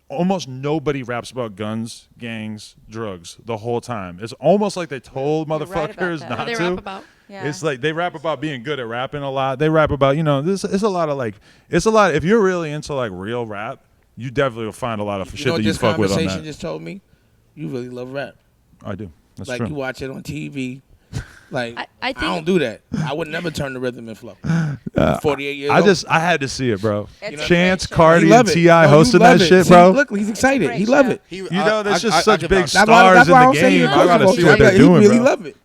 Almost nobody raps about guns, gangs, drugs the whole time. It's almost like they told motherfuckers not
what they
to.
rap about.
Yeah.
It's like they rap about being good at rapping a lot. They rap about, this it's a lot of like, it's a lot. If you're really into like real rap, you definitely will find a lot of shit that you fuck with on that.
This conversation just told me you really love rap.
I do. That's
like
true.
You watch it on TV. Like
I think
don't do that. I would never turn to Rhythm and Flow. 48 years old.
I had to see it, bro.
It's
Chance,
a great
Cardi, and T.I. hosting that shit,
See,
bro.
Look, he's excited. He love it.
There's just such big
That's
stars in
why
the
I'm saying
game. I gotta see what they're
he
doing,
really
bro.
love it.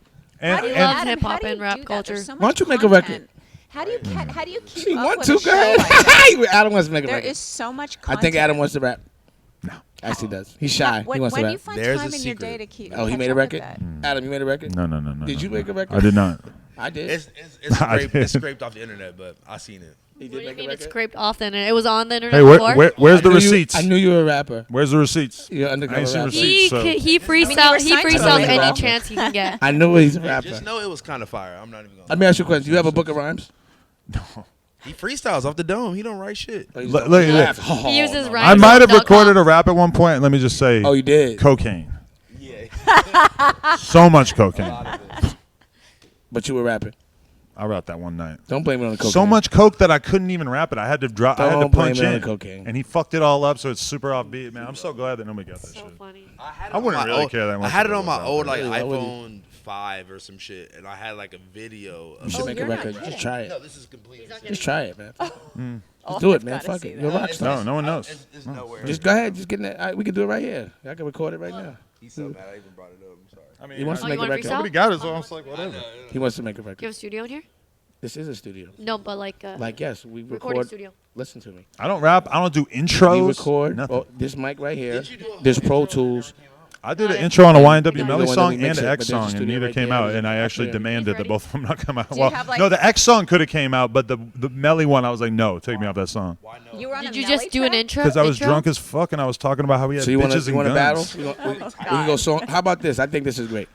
I love
Adam,
hip hop
how do
and
you
rap
do that?
culture.
There's so
Why don't you
much
make a record?
content. How do you keep
She
up
want
with
to,
a show
guys.
like that?
Adam wants to make a
There
record.
is so much
I
content.
think Adam wants to rap. No, actually does. He's shy.
When
He wants to
do
rap.
you find
There's
time
a
in your
secret.
day to keep?
Oh, he
catch
made a
up with
record.
that?
Adam, you made a record.
No.
Did you make a record?
I did not.
I did.
It's scraped off the internet, but I seen it.
He
What
did
do you
make a
mean it's
record.
scraped off the internet? It was on the internet
Hey,
before?
where's the
I knew
receipts?
I knew you were a rapper.
Where's the receipts?
You're
I ain't
undercover
seen
rapper.
receipts.
He
were
freestyles
signed to
any
rapper.
chance he can get.
I knew he's a rapper.
Just know it was kind of fire. I'm not even gonna.
Let me ask you a question. Do you have a book of rhymes?
He freestyles off the dome. He don't write shit.
Look.
He uses
no.
rhymes.
I might have
.com.
recorded a rap at one point. And let me just say,
Oh, you did.
cocaine.
Yeah.
So much cocaine.
But you were rapping.
I rapped that one night.
Don't blame it on the cocaine.
So much coke that I couldn't even rap it. I had to drop. I had to
Don't blame
punch
it on
in,
the cocaine.
and he fucked it all up. So it's super offbeat, man. I'm so glad that nobody got that
So
shit.
funny.
I wouldn't really care that much.
I had it
if
on my
was
old
out
like
there.
Really, I wouldn't.
iPhone 5 or some shit, and I had like a video.
You
Of
should make a
you're not
record.
kidding.
Just try
No,
it.
this is completely.
Just try it, man.
Oh,
Just do it,
I've
man.
gotta
Fuck
see
it.
that.
You're a rock star.
No one knows.
It's nowhere.
Just go ahead. Just get in that. We can do it right here. I can record it right now.
He's so mad. I even brought it up. I'm sorry.
I mean,
He wants to
Oh,
make
you
a
wanna
record.
freestyle?
nobody got it, so I was like, whatever.
He wants to make a
Do you
record.
have a studio in here?
This is a studio.
No, but like
Yes, we
recording
record.
studio.
Listen to me.
I don't rap. I don't do intros.
We record.
Nothing.
Oh, this mic right here. There's Pro Tools.
I did an
Yeah.
intro on a YNW
The
Melly
one that
song
we mix
and
it,
an
but
X
there's a
song, and
studio
neither
right
came
there.
out. And I
Up
actually
there.
demanded that
ready?
both of them not come out.
Do you have, like-
no, the X song could have came out, but the Melly one, I was like, no, take me off that song.
Why no?
You were on
Did
a
you
Melly
just do an
track?
intro?
Because I was
intro?
drunk as fuck, and I was talking about how we had
So you want
bitches
to
and
battle?
guns.
We can go song. How about this? I think this is great.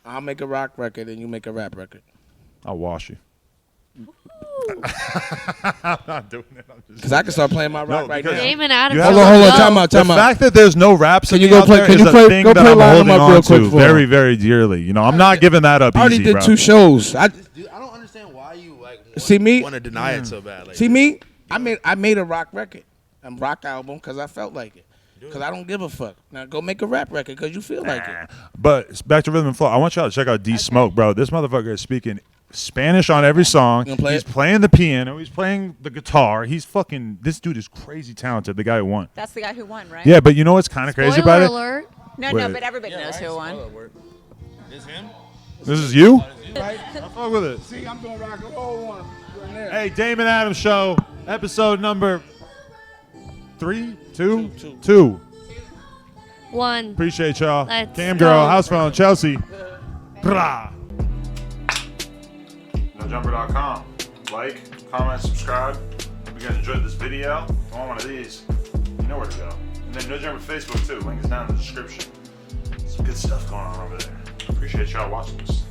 I'll make a rock record and you make a rap record.
I'll wash you. I'm not doing it. I'm just
Because I can start playing my rock right
because-
now.
Damon Adams.
You have-
Hold on,
go.
time out,
The
time out.
fact that there's no rap
Can you
singing
go
out
play-
there
can
is
you
a
play-
thing
go
that
play
I'm
line 'em
holding
up
on
real quick
to
for
very,
him.
very dearly. You know, I'm not giving that up
I already
easy,
did
bro.
2 shows.
Dude, I don't understand why you like.
See me?
Want to deny it so bad? Like,
See me? I made a rock record, a rock album, because I felt like it. Because I don't give a fuck. Now go make a rap record because you feel like it.
But back to Rhythm and Flow. I want y'all to check out D Smoke, bro. This motherfucker is speaking Spanish on every song.
You gonna play
He's
it?
playing the piano. He's playing the guitar. He's fucking. This dude is crazy talented. The guy who won.
That's the guy who won, right?
Yeah, but you know what's kind of crazy
Spoiler
about it?
alert.
No,
Wait.
but everybody knows who won.
Is him?
This is you?
Right?
I fuck with it.
See, I'm doing rock and roll one. Right there.
Hey, Damon Adams Show, episode number 3, 2,
Two.
2.
1.
Appreciate y'all.
Let's
Cam
go.
Girl, Housephone, Chelsea. Brah. NoJumper.com. Like, comment, subscribe. Hope you guys enjoyed this video. If you want one of these, you know where to go. And then No Jumper Facebook too. Link is down in the description. Some good stuff going on over there. Appreciate y'all watching this.